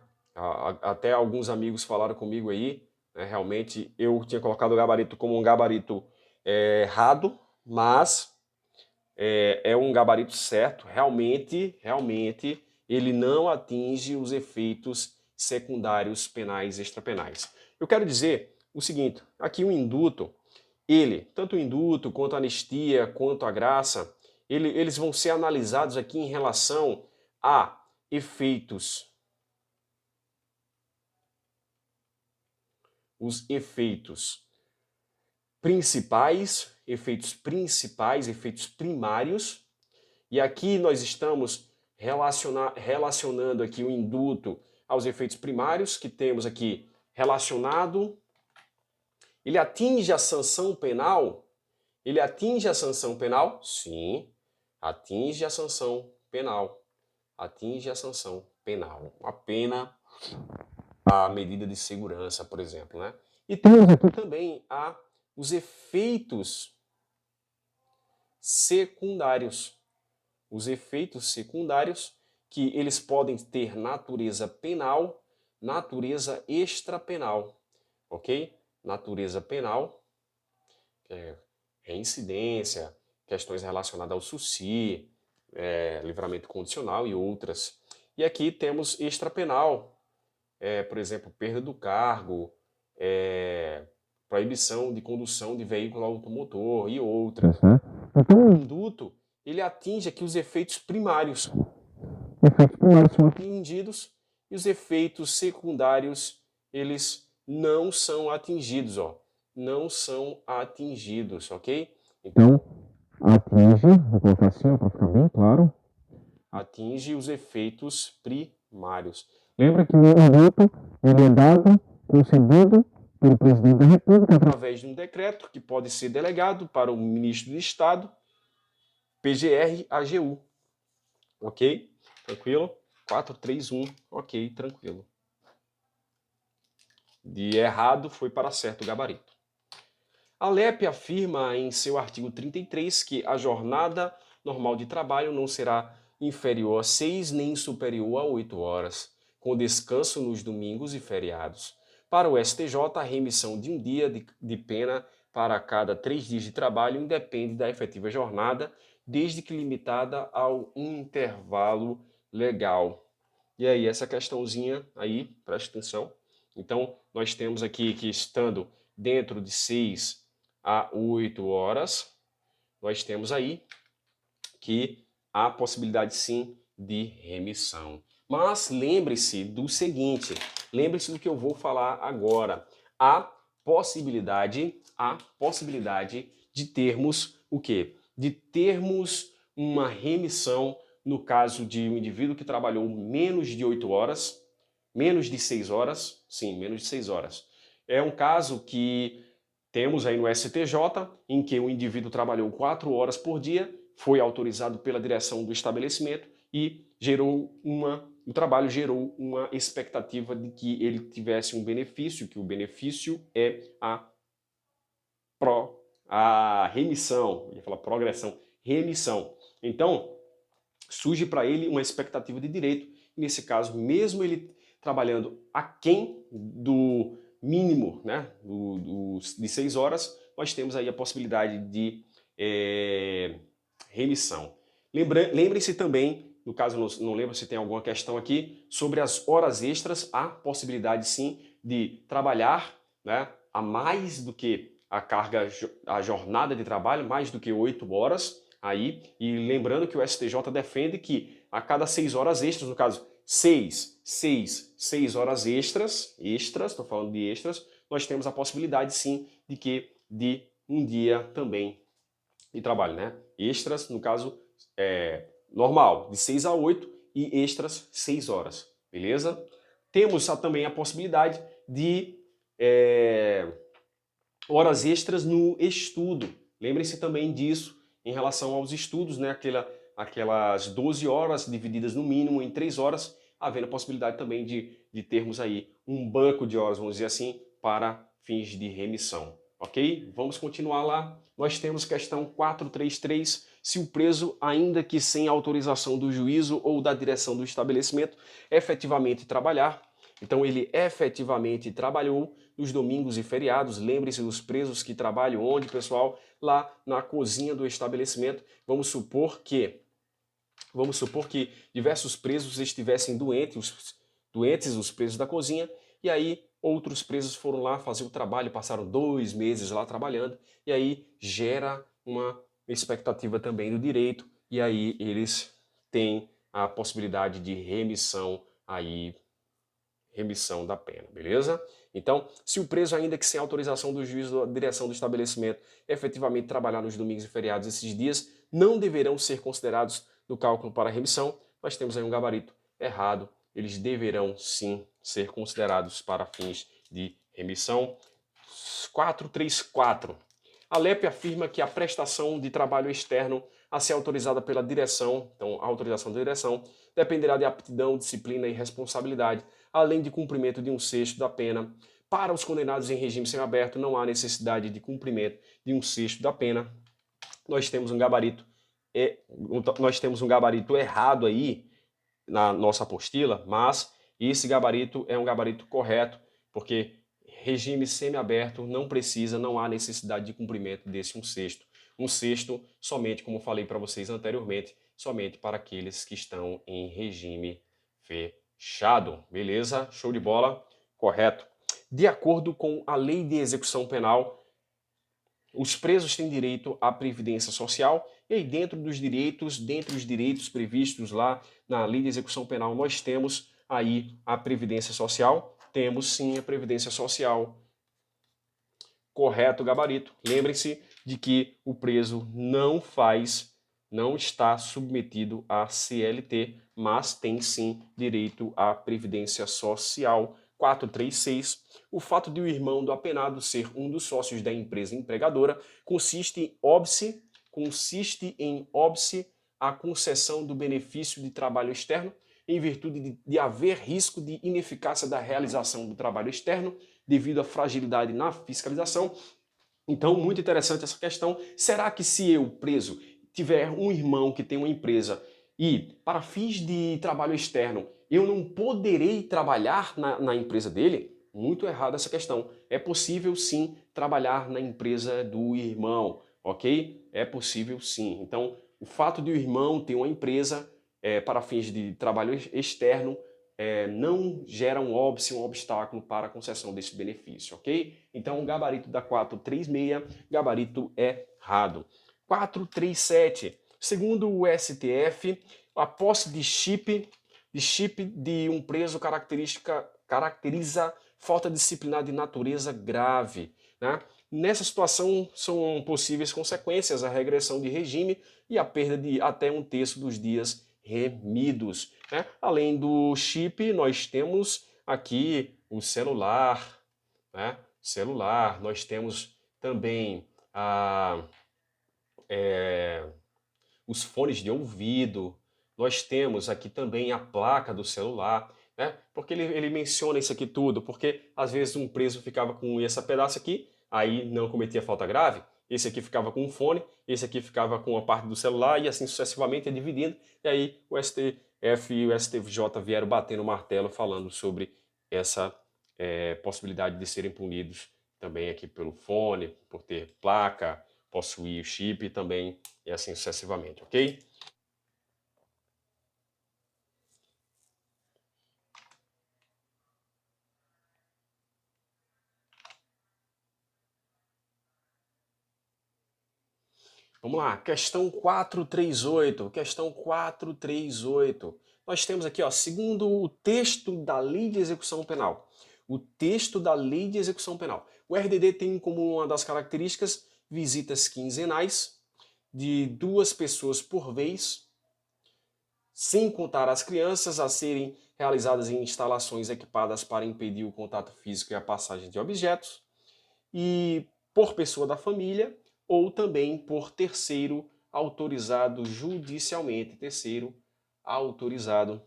Até alguns amigos falaram comigo aí, né? Realmente eu tinha colocado o gabarito como um gabarito errado, mas é um gabarito certo. Realmente, ele não atinge os efeitos secundários penais e extrapenais. Eu quero dizer o seguinte, aqui o induto, tanto o induto quanto a anistia, quanto a graça, eles vão ser analisados aqui em relação a os efeitos principais, efeitos primários, e aqui nós estamos relacionando aqui o induto aos efeitos primários, que temos aqui relacionado. Ele atinge a sanção penal? Ele atinge a sanção penal? Sim, atinge a sanção penal. Atinge a sanção penal. A pena, a medida de segurança, por exemplo, né? E temos aqui também os efeitos secundários. Os efeitos secundários que eles podem ter natureza penal, natureza extrapenal, ok? Natureza penal, que é reincidência, questões relacionadas ao SUSI, livramento condicional e outras. E aqui temos extrapenal, por exemplo, perda do cargo, proibição de condução de veículo automotor e outras, né? Então, o induto, ele atinge aqui os efeitos primários. Os efeitos primários são atingidos e os efeitos secundários, eles não são atingidos, ó. Não são atingidos, ok? Então, atinge, vou colocar assim para ficar bem claro, atinge os efeitos primários. Lembra que o induto, ele é dado, concedido pelo presidente da República através de um decreto que pode ser delegado para o ministro de Estado, PGR, AGU. Ok? Tranquilo? 431, ok, tranquilo. De errado foi para certo o gabarito. A LEP afirma em seu artigo 33 que a jornada normal de trabalho não será inferior a 6 nem superior a 8 horas, com descanso nos domingos e feriados. Para o STJ, a remissão de um dia de pena para cada 3 dias de trabalho independe da efetiva jornada, desde que limitada ao intervalo legal. E aí, essa questãozinha aí, preste atenção. Então, nós temos aqui que estando dentro de 6 a 8 horas, nós temos aí que há possibilidade sim de remissão. Mas lembre-se do seguinte, lembre-se do que eu vou falar agora. Há possibilidade de termos o quê? De termos uma remissão no caso de um indivíduo que trabalhou menos de 8 horas, menos de 6 horas, sim, menos de 6 horas. É um caso que temos aí no STJ, em que o indivíduo trabalhou 4 horas por dia, foi autorizado pela direção do estabelecimento e o trabalho gerou uma expectativa de que ele tivesse um benefício, que o benefício é a remissão, eu ia falar progressão, remissão. Então, surge para ele uma expectativa de direito, nesse caso, mesmo ele trabalhando aquém do mínimo, né, de 6 horas, nós temos aí a possibilidade de remissão. Lembre-se também, no caso não lembro se tem alguma questão aqui, sobre as horas extras, há possibilidade sim de trabalhar, né, a mais do que a jornada de trabalho, mais do que 8 horas, aí, e lembrando que o STJ defende que a cada 6 horas extras, no caso 6 horas extras, estou falando de extras, nós temos a possibilidade sim de um dia também de trabalho, né? Extras, no caso, normal, de 6 a 8, e extras 6 horas, beleza? Temos também a possibilidade de horas extras no estudo. Lembrem-se também disso em relação aos estudos, né? Aquelas 12 horas divididas no mínimo em 3 horas, havendo a possibilidade também de termos aí um banco de horas, vamos dizer assim, para fins de remissão. Ok? Vamos continuar lá. Nós temos questão 433. Se o preso, ainda que sem autorização do juízo ou da direção do estabelecimento, efetivamente trabalhar, então ele efetivamente trabalhou nos domingos e feriados. Lembre-se dos presos que trabalham onde, pessoal? Lá na cozinha do estabelecimento. Vamos supor que diversos presos estivessem doentes, os presos da cozinha, e aí outros presos foram lá fazer o trabalho, passaram 2 meses lá trabalhando, e aí gera uma expectativa também do direito, e aí eles têm a possibilidade de remissão da pena, beleza? Então, se o preso, ainda que sem autorização do juiz ou da direção do estabelecimento, efetivamente trabalhar nos domingos e feriados, esses dias não deverão ser considerados no cálculo para remissão. Nós temos aí um gabarito errado. Eles deverão sim ser considerados para fins de remissão. 434. A LEP afirma que a prestação de trabalho externo a ser autorizada pela direção, então a autorização da direção, dependerá de aptidão, disciplina e responsabilidade, além de cumprimento de 1/6 da pena. Para os condenados em regime semiaberto, não há necessidade de cumprimento de 1/6 da pena. Nós temos um gabarito errado aí na nossa apostila, mas esse gabarito é um gabarito correto, porque regime semiaberto não há necessidade de cumprimento desse 1/6. 1/6 somente, como falei para vocês anteriormente, somente para aqueles que estão em regime fechado. Beleza? Show de bola? Correto. De acordo com a Lei de Execução Penal, os presos têm direito à previdência social, e aí dentre os direitos previstos lá na Lei de Execução Penal, nós temos aí a previdência social. Temos sim a previdência social. Correto, gabarito. Lembrem-se de que o preso não está submetido à CLT, mas tem sim direito à previdência social. 436. O fato de o irmão do apenado ser um dos sócios da empresa empregadora consiste em óbice a concessão do benefício de trabalho externo em virtude de haver risco de ineficácia da realização do trabalho externo devido à fragilidade na fiscalização. Então, muito interessante essa questão. Será que se eu, preso, tiver um irmão que tem uma empresa e, para fins de trabalho externo, eu não poderei trabalhar na empresa dele? Muito errada essa questão. É possível sim trabalhar na empresa do irmão, ok? É possível sim. Então, o fato de o irmão ter uma empresa para fins de trabalho externo não gera um óbice, um obstáculo para a concessão desse benefício, ok? Então, o gabarito da 436, gabarito errado. 437. Segundo o STF, a posse de chip de um preso caracteriza falta disciplinar de natureza grave, né? Nessa situação, são possíveis consequências a regressão de regime e a perda de até 1/3 dos dias remidos, né? Além do chip, nós temos aqui o celular, né? Nós temos também os fones de ouvido, nós temos aqui também a placa do celular, né? Porque ele menciona isso aqui tudo, porque às vezes um preso ficava com esse pedaço aqui, aí não cometia falta grave, esse aqui ficava com um fone, esse aqui ficava com a parte do celular, e assim sucessivamente, dividindo, e aí o STF e o STJ vieram batendo o martelo falando sobre essa possibilidade de serem punidos também aqui pelo fone, por ter placa, possuir o chip também, e assim sucessivamente, ok? Vamos lá, questão 438. Questão 438. Nós temos aqui, ó, segundo o texto da Lei de Execução Penal. O texto da Lei de Execução Penal. O RDD tem como uma das características visitas quinzenais de 2 pessoas por vez, sem contar as crianças, a serem realizadas em instalações equipadas para impedir o contato físico e a passagem de objetos, e por pessoa da família, ou também por terceiro autorizado judicialmente. Terceiro autorizado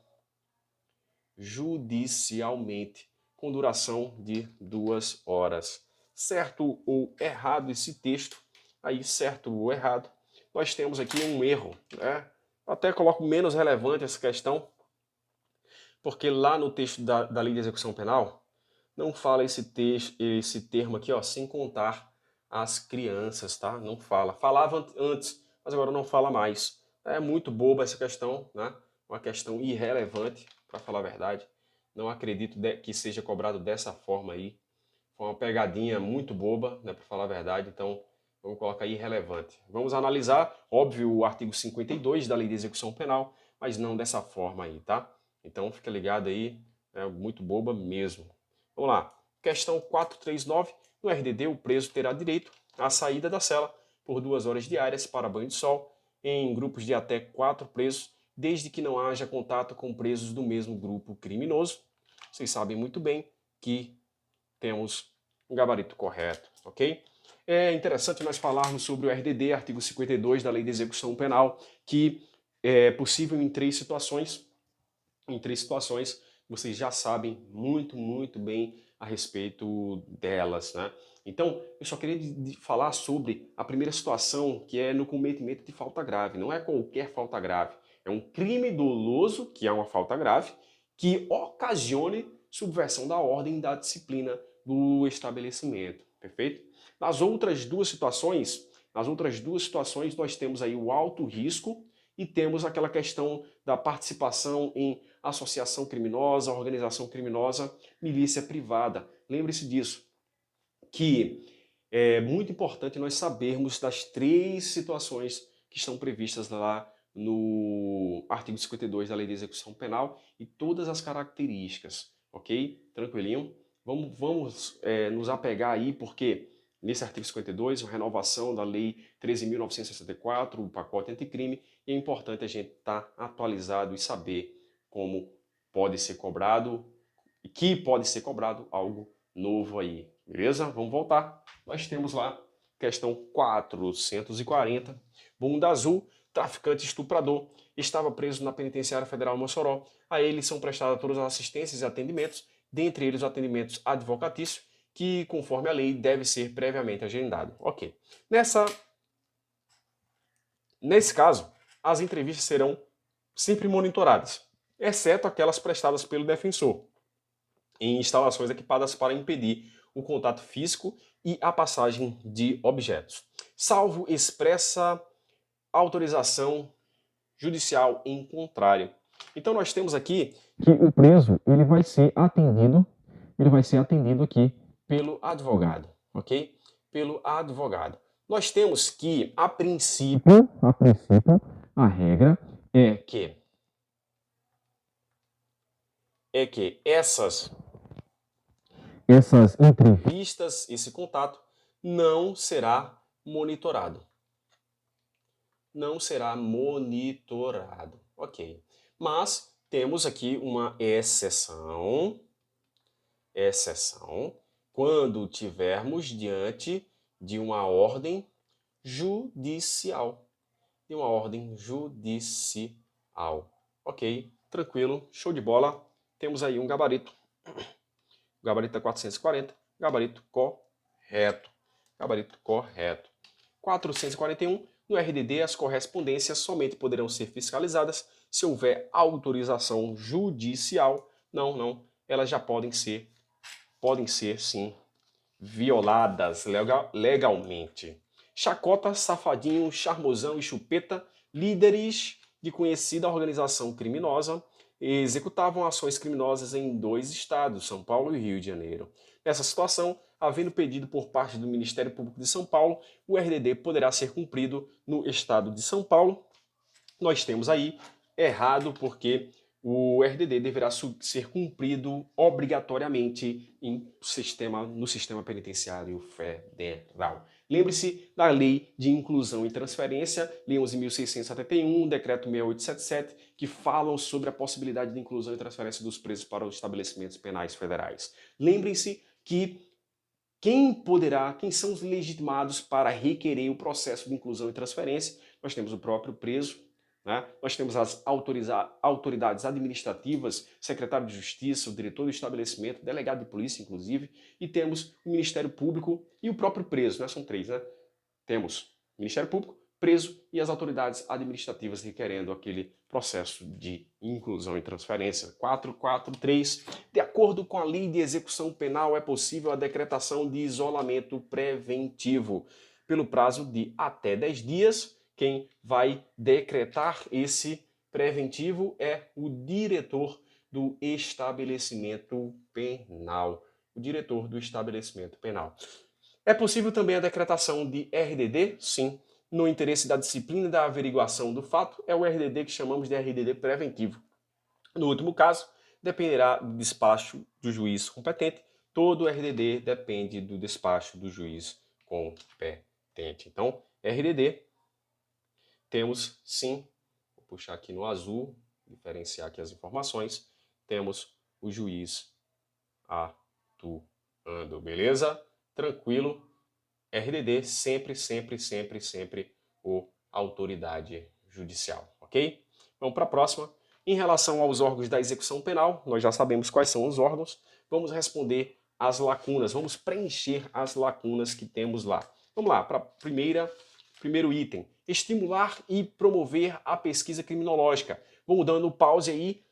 judicialmente, com duração de 2 horas. Certo ou errado esse texto? Aí, certo ou errado, nós temos aqui um erro, né? Até coloco menos relevante essa questão, porque lá no texto da Lei de Execução Penal, não fala esse termo aqui, ó, sem contar as crianças, tá? Não fala. Falava antes, mas agora não fala mais. É muito boba essa questão, né? Uma questão irrelevante, para falar a verdade. Não acredito que seja cobrado dessa forma aí. Foi uma pegadinha muito boba, né, para falar a verdade, então vamos colocar irrelevante. Vamos analisar, óbvio, o artigo 52 da Lei de Execução Penal, mas não dessa forma aí, tá? Então fica ligado aí, é muito boba mesmo. Vamos lá. Questão 439. No RDD, o preso terá direito à saída da cela por 2 horas diárias para banho de sol em grupos de até 4 presos, desde que não haja contato com presos do mesmo grupo criminoso. Vocês sabem muito bem que temos um gabarito correto, ok? É interessante nós falarmos sobre o RDD, artigo 52 da Lei de Execução Penal, que é possível em 3 situações. Em 3 situações, vocês já sabem muito bem a respeito delas, né? Então, eu só queria falar sobre a primeira situação, que é no cometimento de falta grave. Não é qualquer falta grave. É um crime doloso, que é uma falta grave, que ocasione subversão da ordem e da disciplina do estabelecimento, perfeito? Nas outras duas situações, nós temos aí o alto risco e temos aquela questão da participação em associação criminosa, organização criminosa, milícia privada. Lembre-se disso, que é muito importante nós sabermos das 3 situações que estão previstas lá no artigo 52 da Lei de Execução Penal e todas as características, ok? Tranquilinho? Vamos nos apegar aí, porque nesse artigo 52, a renovação da Lei 13.964, o pacote anticrime, e é importante a gente estar atualizado e saber como pode ser cobrado, e que pode ser cobrado algo novo aí, beleza? Vamos voltar. Nós temos lá questão 440, bunda azul, traficante estuprador, estava preso na Penitenciária Federal Mossoró. A ele são prestadas todas as assistências e atendimentos, dentre eles os atendimentos advocatícios, que, conforme a lei, deve ser previamente agendado. Ok. Nesse caso, as entrevistas serão sempre monitoradas, exceto aquelas prestadas pelo defensor, em instalações equipadas para impedir o contato físico e a passagem de objetos, salvo expressa autorização judicial em contrário. Então nós temos aqui que o preso ele vai ser atendido aqui pelo advogado, ok? Pelo advogado. Nós temos que, a princípio, a regra é que essas entrevistas, esse contato, não será monitorado. Não será monitorado, ok. Mas temos aqui uma exceção, quando tivermos diante de uma ordem judicial. Ok, tranquilo, show de bola. Temos aí um gabarito. O gabarito é 440, gabarito correto. 441, no RDD, as correspondências somente poderão ser fiscalizadas se houver autorização judicial. Não, elas já podem ser sim, violadas legalmente. Chacota, Safadinho, Charmosão e Chupeta, líderes de conhecida organização criminosa, executavam ações criminosas em 2 estados, São Paulo e Rio de Janeiro. Nessa situação, havendo pedido por parte do Ministério Público de São Paulo, o RDD poderá ser cumprido no estado de São Paulo. Nós temos aí errado porque o RDD deverá ser cumprido obrigatoriamente no sistema penitenciário federal. Lembre-se da Lei de Inclusão e Transferência, Lei 11.671, Decreto 6877, que falam sobre a possibilidade de inclusão e transferência dos presos para os estabelecimentos penais federais. Lembrem-se que quem são os legitimados para requerer o processo de inclusão e transferência? Nós temos o próprio preso, né? Nós temos as autoridades administrativas, secretário de Justiça, o diretor do estabelecimento, delegado de polícia, inclusive, e temos o Ministério Público e o próprio preso, né? São três, né? Temos o Ministério Público, preso e as autoridades administrativas requerendo aquele processo de inclusão e transferência. 443. De acordo com a Lei de Execução Penal, é possível a decretação de isolamento preventivo pelo prazo de até 10 dias. Quem vai decretar esse preventivo é o diretor do estabelecimento penal. O diretor do estabelecimento penal. É possível também a decretação de RDD? Sim. No interesse da disciplina e da averiguação do fato, é o RDD que chamamos de RDD preventivo. No último caso, dependerá do despacho do juiz competente. Todo RDD depende do despacho do juiz competente. Então, RDD, temos sim, vou puxar aqui no azul, diferenciar aqui as informações, temos o juiz atuando, beleza? Tranquilo. RDD, sempre o autoridade judicial, ok? Vamos para a próxima. Em relação aos órgãos da execução penal, nós já sabemos quais são os órgãos, vamos responder as lacunas, vamos preencher as lacunas que temos lá. Vamos lá, para primeiro item, estimular e promover a pesquisa criminológica. Vamos dando pause aí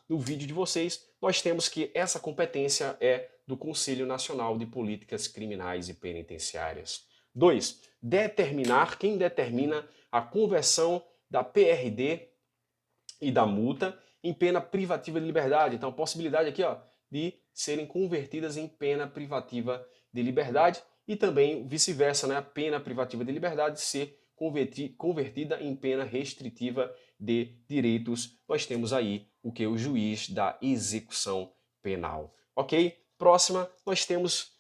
no vídeo de vocês. Nós temos que essa competência é do Conselho Nacional de Políticas Criminais e Penitenciárias. 2. Quem determina a conversão da PRD e da multa em pena privativa de liberdade. Então, possibilidade aqui, ó, de serem convertidas em pena privativa de liberdade e também vice-versa, né? A pena privativa de liberdade ser convertida em pena restritiva de direitos. Nós temos aí o que? O juiz da execução penal. Ok? Próxima, nós temos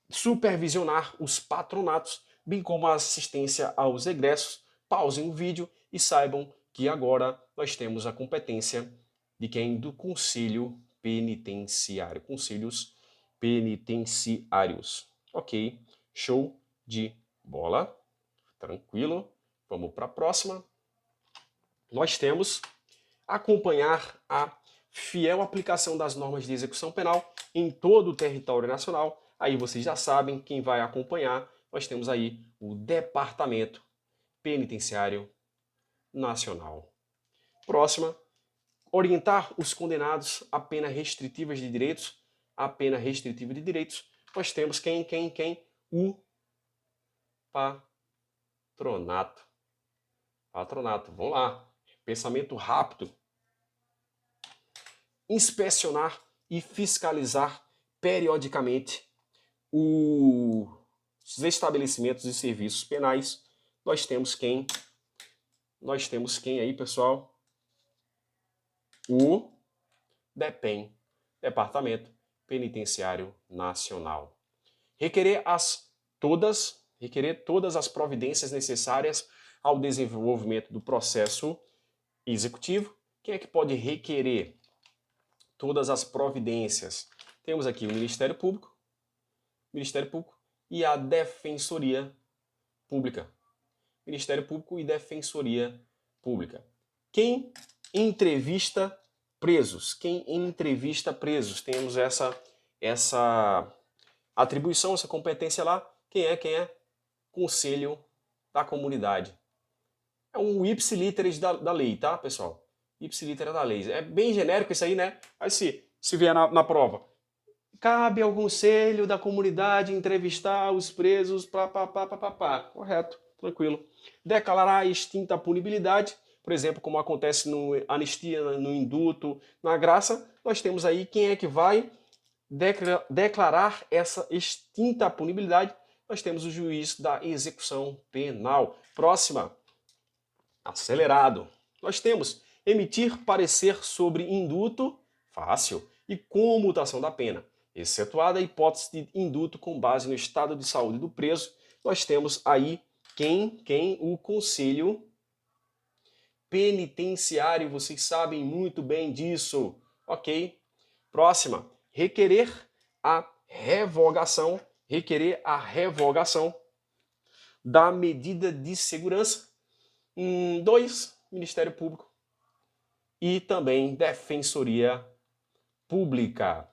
supervisionar os patronatos, bem como a assistência aos egressos. Pausem o vídeo e saibam que agora nós temos a competência de quem? Do Conselho Penitenciário. Conselhos Penitenciários. Ok, show de bola. Tranquilo. Vamos para a próxima. Nós temos acompanhar a fiel aplicação das normas de execução penal em todo o território nacional. Aí vocês já sabem quem vai acompanhar. Nós temos aí o Departamento Penitenciário Nacional. Próxima, orientar os condenados a pena restritivas de direitos. A pena restritiva de direitos. Nós temos quem? O patronato. Patronato, vamos lá. Pensamento rápido. Inspecionar e fiscalizar periodicamente os estabelecimentos e serviços penais. Nós temos quem? Nós temos quem aí, pessoal? O DEPEN, Departamento Penitenciário Nacional. Requerer todas as providências necessárias ao desenvolvimento do processo executivo. Quem é que pode requerer todas as providências? Temos aqui o Ministério Público e a Defensoria Pública. Ministério Público e Defensoria Pública. Quem entrevista presos? Temos essa atribuição, essa competência lá. Quem é? Conselho da Comunidade. É um ipsiliteris da lei, tá, pessoal? Ipsiliteris da lei. É bem genérico isso aí, né? Aí se vier na prova, cabe ao Conselho da Comunidade entrevistar os presos, Correto, tranquilo. Declarar extinta a punibilidade, por exemplo, como acontece no anistia, no indulto, na graça, nós temos aí quem é que vai declarar essa extinta punibilidade. Nós temos o juiz da execução penal. Próxima. Acelerado. Nós temos Emitir parecer sobre indulto, fácil, e comutação da pena. Excetuada a hipótese de indulto com base no estado de saúde do preso, nós temos aí quem? O Conselho Penitenciário. Vocês sabem muito bem disso, ok? Próxima, requerer a revogação da medida de segurança. 2, Ministério Público e também Defensoria Pública.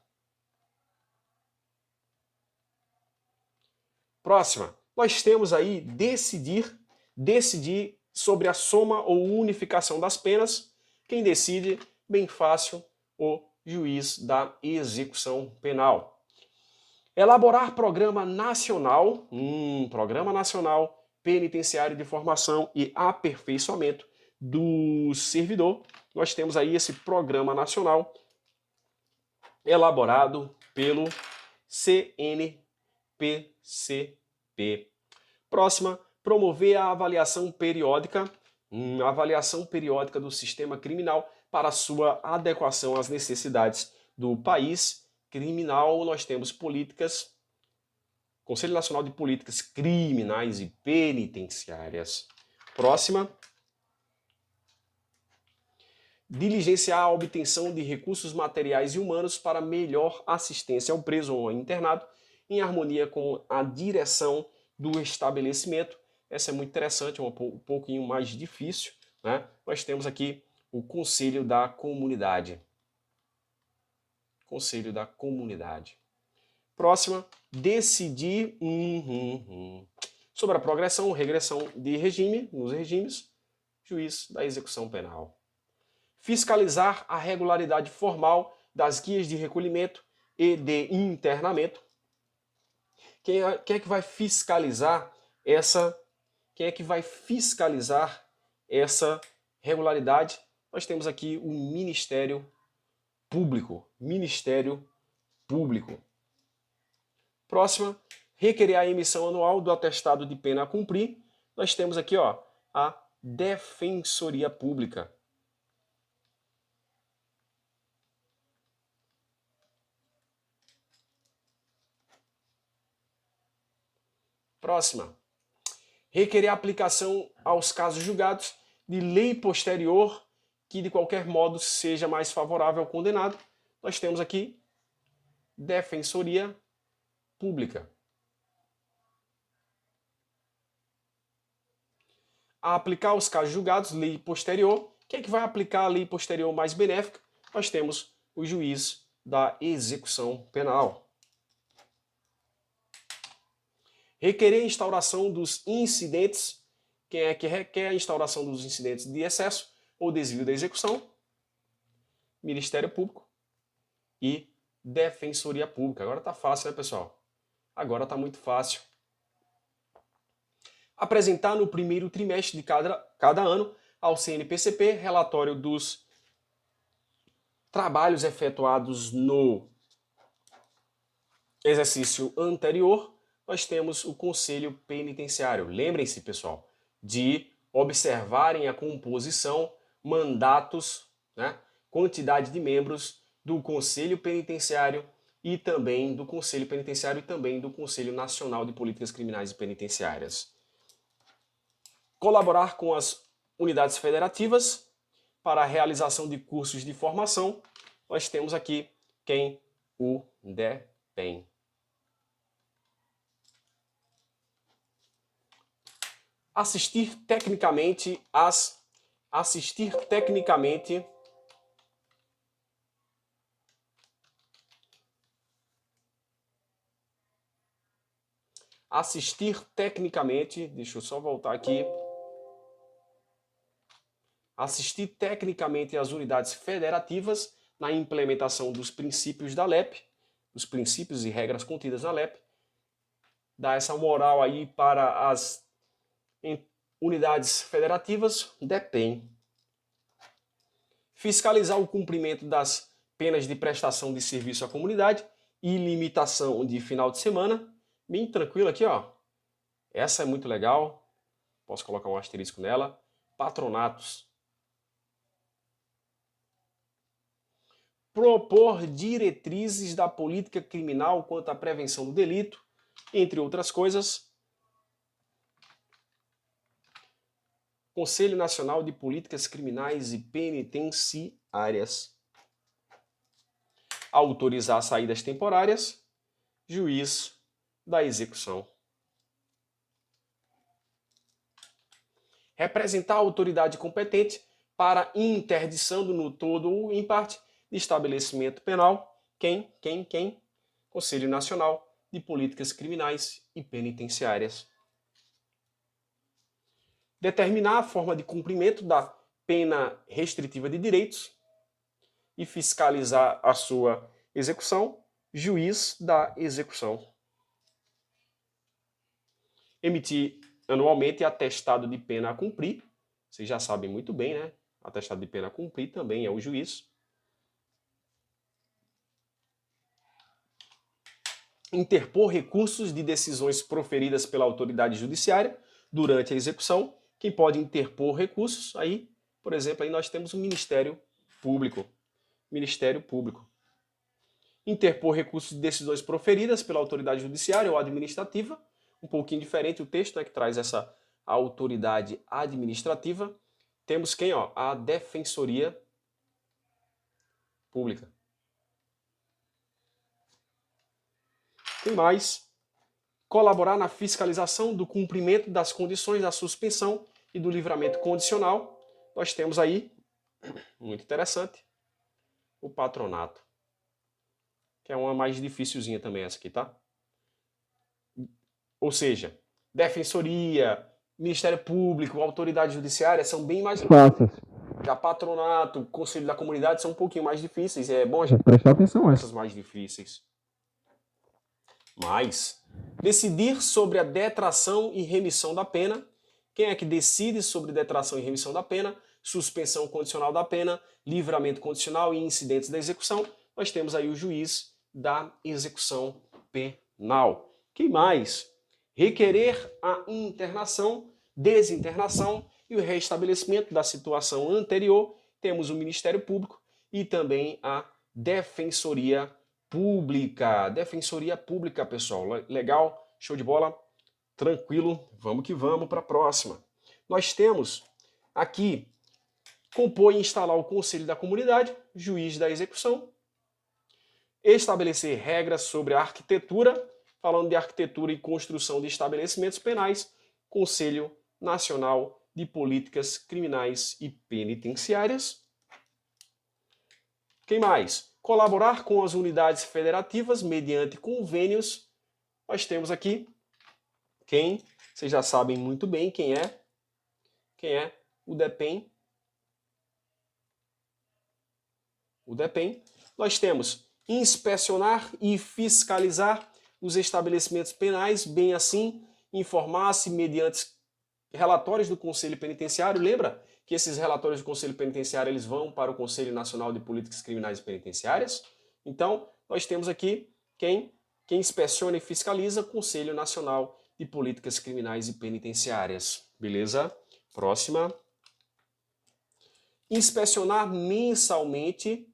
Próxima, nós temos aí decidir sobre a soma ou unificação das penas. Quem decide, bem fácil, o juiz da execução penal. Elaborar programa nacional penitenciário de formação e aperfeiçoamento do servidor. Nós temos aí esse programa nacional elaborado pelo CNPCP. Próxima, promover a avaliação periódica do sistema criminal para sua adequação às necessidades do país criminal. Nós temos políticas, Conselho Nacional de Políticas Criminais e Penitenciárias. Próxima, diligenciar a obtenção de recursos materiais e humanos para melhor assistência ao preso ou ao internado, em harmonia com a direção do estabelecimento. Essa é muito interessante, é um pouquinho mais difícil, né? Nós temos aqui o Conselho da Comunidade. Conselho da Comunidade. Próxima, decidir sobre a progressão ou regressão de regime, nos regimes, juiz da execução penal. Fiscalizar a regularidade formal das guias de recolhimento e de internamento. Quem é que vai fiscalizar essa regularidade? Nós temos aqui o Ministério Público. Próxima, requerer a emissão anual do atestado de pena a cumprir. Nós temos aqui, ó, a Defensoria Pública. Próxima, requerer a aplicação aos casos julgados de lei posterior que de qualquer modo seja mais favorável ao condenado. Nós temos aqui Defensoria Pública. A aplicar aos casos julgados lei posterior. Quem é que vai aplicar a lei posterior mais benéfica? Nós temos o juiz da execução penal. Requerer a instauração dos incidentes. Quem é que requer a instauração dos incidentes de excesso ou desvio da execução? Ministério Público e Defensoria Pública. Agora tá fácil, né, pessoal? Agora tá muito fácil. Apresentar no primeiro trimestre de cada ano ao CNPCP relatório dos trabalhos efetuados no exercício anterior. Nós temos o Conselho Penitenciário. Lembrem-se, pessoal, de observarem a composição, mandatos, né, quantidade de membros do Conselho Penitenciário e também do Conselho Penitenciário e também do Conselho Nacional de Políticas Criminais e Penitenciárias. Colaborar com as unidades federativas para a realização de cursos de formação. Nós temos aqui quem? O DEPEN. Assistir tecnicamente deixa eu só voltar aqui. Assistir tecnicamente às unidades federativas na implementação dos princípios da LEP, os princípios e regras contidas na LEP, dar essa moral aí para as unidades federativas, DEPEN. Fiscalizar o cumprimento das penas de prestação de serviço à comunidade e limitação de final de semana. Bem tranquilo aqui, ó. Essa é muito legal. Posso colocar um asterisco nela. Patronatos. propor diretrizes da política criminal quanto à prevenção do delito, entre outras coisas. Conselho Nacional de Políticas Criminais e Penitenciárias. Autorizar saídas temporárias. Juiz da execução. Representar a autoridade competente para interdição no todo ou em parte de estabelecimento penal. Quem? Conselho Nacional de Políticas Criminais e Penitenciárias. Determinar a forma de cumprimento da pena restritiva de direitos e fiscalizar a sua execução. Juiz da execução. Emitir anualmente atestado de pena a cumprir. Vocês já sabem muito bem, né? Atestado de pena a cumprir também é o juiz. Interpor recursos de decisões proferidas pela autoridade judiciária durante a execução. Quem pode interpor recursos? Aí, por exemplo, aí nós temos o Ministério Público. Ministério Público. Interpor recursos de decisões proferidas pela autoridade judiciária ou administrativa. Um pouquinho diferente o texto, né, que traz essa autoridade administrativa. Temos quem? A Defensoria Pública. Quem mais? Colaborar na fiscalização do cumprimento das condições da suspensão e do livramento condicional. Nós temos aí, muito interessante, o patronato. Que é uma mais dificilzinha também essa aqui, tá? Ou seja, Defensoria, Ministério Público, Autoridade Judiciária são bem mais fáceis. Já patronato, Conselho da Comunidade são um pouquinho mais difíceis. É bom a gente prestar atenção a essas mais difíceis. Mas, decidir sobre a detração e remissão da pena. Quem é que decide sobre detração e remissão da pena? Suspensão condicional da pena, livramento condicional e incidentes da execução. Nós temos aí o juiz da execução penal. Quem mais? Requerer a internação, desinternação e o restabelecimento da situação anterior. Temos o Ministério Público e também a Defensoria Pública. Defensoria Pública, pessoal. Legal? Show de bola? Tranquilo? Vamos que vamos para a próxima. Nós temos aqui compor e instalar o Conselho da Comunidade, juiz da execução. Estabelecer regras sobre a arquitetura. Falando de arquitetura e construção de estabelecimentos penais, Conselho Nacional de Políticas Criminais e Penitenciárias. Quem mais? Colaborar com as unidades federativas mediante convênios. Nós temos aqui quem? Vocês já sabem muito bem quem é. Quem é? O DEPEN. O DEPEN. Nós temos inspecionar e fiscalizar os estabelecimentos penais, bem assim, informar-se mediante relatórios do Conselho Penitenciário. Lembra que esses relatórios do Conselho Penitenciário eles vão para o Conselho Nacional de Políticas Criminais e Penitenciárias? Então, nós temos aqui quem inspeciona e fiscaliza, Conselho Nacional de Políticas Criminais e Penitenciárias. Beleza? Próxima. Inspecionar mensalmente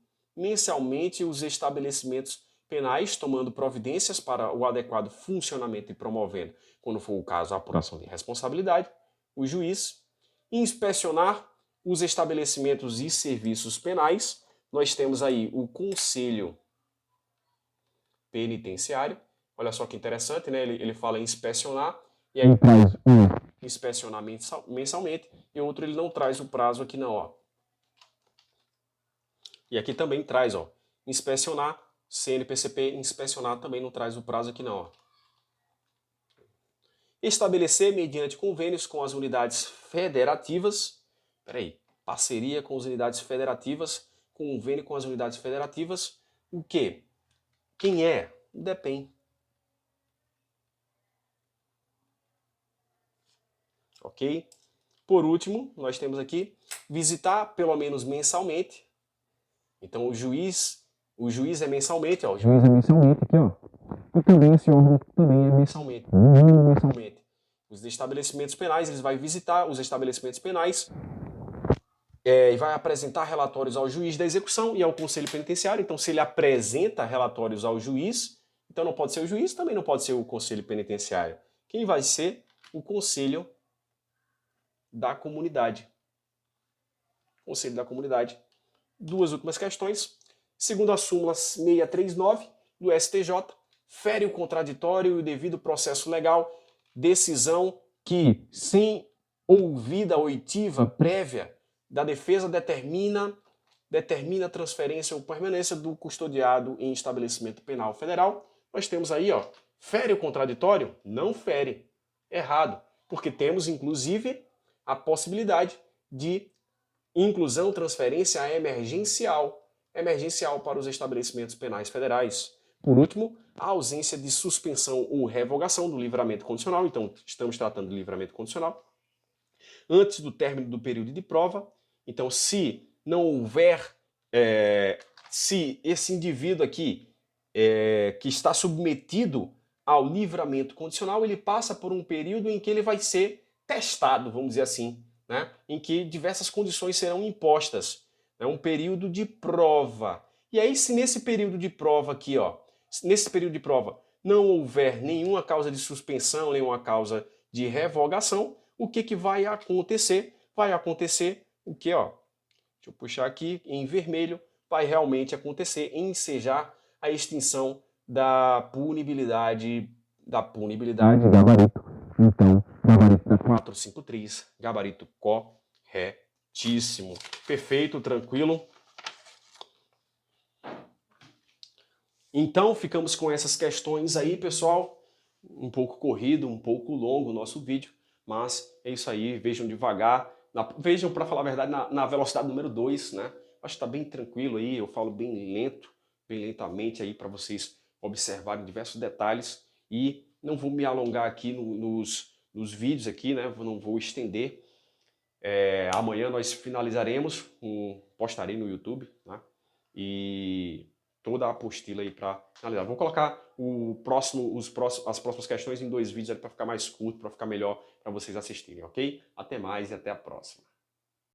os estabelecimentos penais, tomando providências para o adequado funcionamento e promovendo, quando for o caso, a apuração de responsabilidade, o juiz. Inspecionar os estabelecimentos e serviços penais. Nós temos aí o Conselho Penitenciário. Olha só que interessante, né? Ele fala em inspecionar, e aí traz inspecionar mensalmente, e outro ele não traz o prazo aqui não, ó. E aqui também traz, ó, inspecionar, CNPCP, inspecionar também não traz o prazo aqui não, ó. Estabelecer mediante convênios com as unidades federativas, parceria com as unidades federativas, convênio com as unidades federativas, o quê? Quem é? O DEPEN. Ok? Por último, nós temos aqui, visitar pelo menos mensalmente. Então o juiz é mensalmente, ó. O juiz é mensalmente aqui, ó. E também esse órgão também é mensalmente. Mensalmente. Os estabelecimentos penais, eles vão visitar os estabelecimentos penais e vai apresentar relatórios ao juiz da execução e ao conselho penitenciário. Então, se ele apresenta relatórios ao juiz, então não pode ser o juiz, também não pode ser o conselho penitenciário. Quem vai ser? O conselho da comunidade. Conselho da comunidade. Duas últimas questões. Segundo a súmula 639 do STJ, fere o contraditório e o devido processo legal, decisão que, sem ouvida oitiva prévia da defesa, determina a transferência ou permanência do custodiado em estabelecimento penal federal. Nós temos aí, ó, fere o contraditório? Não fere. Errado. Porque temos, inclusive, a possibilidade de inclusão, transferência emergencial para os estabelecimentos penais federais. Por último, a ausência de suspensão ou revogação do livramento condicional. Então, estamos tratando de livramento condicional. Antes do término do período de prova. Então, se não houver, se esse indivíduo aqui, que está submetido ao livramento condicional, ele passa por um período em que ele vai ser testado, vamos dizer assim, né? Em que diversas condições serão impostas. É um período de prova. E aí, se nesse período de prova aqui, ó, nesse período de prova não houver nenhuma causa de suspensão, nenhuma causa de revogação, o que vai acontecer? Vai acontecer o que, ó? Deixa eu puxar aqui em vermelho. Vai realmente acontecer ensejar a extinção da punibilidade gabarito. Então, gabarito da 453, gabarito corretíssimo. Perfeito, tranquilo. Então, ficamos com essas questões aí, pessoal. Um pouco corrido, um pouco longo o nosso vídeo, mas é isso aí, vejam devagar. Vejam, para falar a verdade, na velocidade número 2, né? Acho que está bem tranquilo aí, eu falo bem lento, bem lentamente aí para vocês observarem diversos detalhes. E não vou me alongar aqui nos vídeos aqui, né? Não vou estender. Amanhã nós finalizaremos, postarei no YouTube, né? E toda a apostila aí para analisar. Vou colocar as próximas questões em 2 vídeos para ficar mais curto, para ficar melhor para vocês assistirem, ok? Até mais e até a próxima.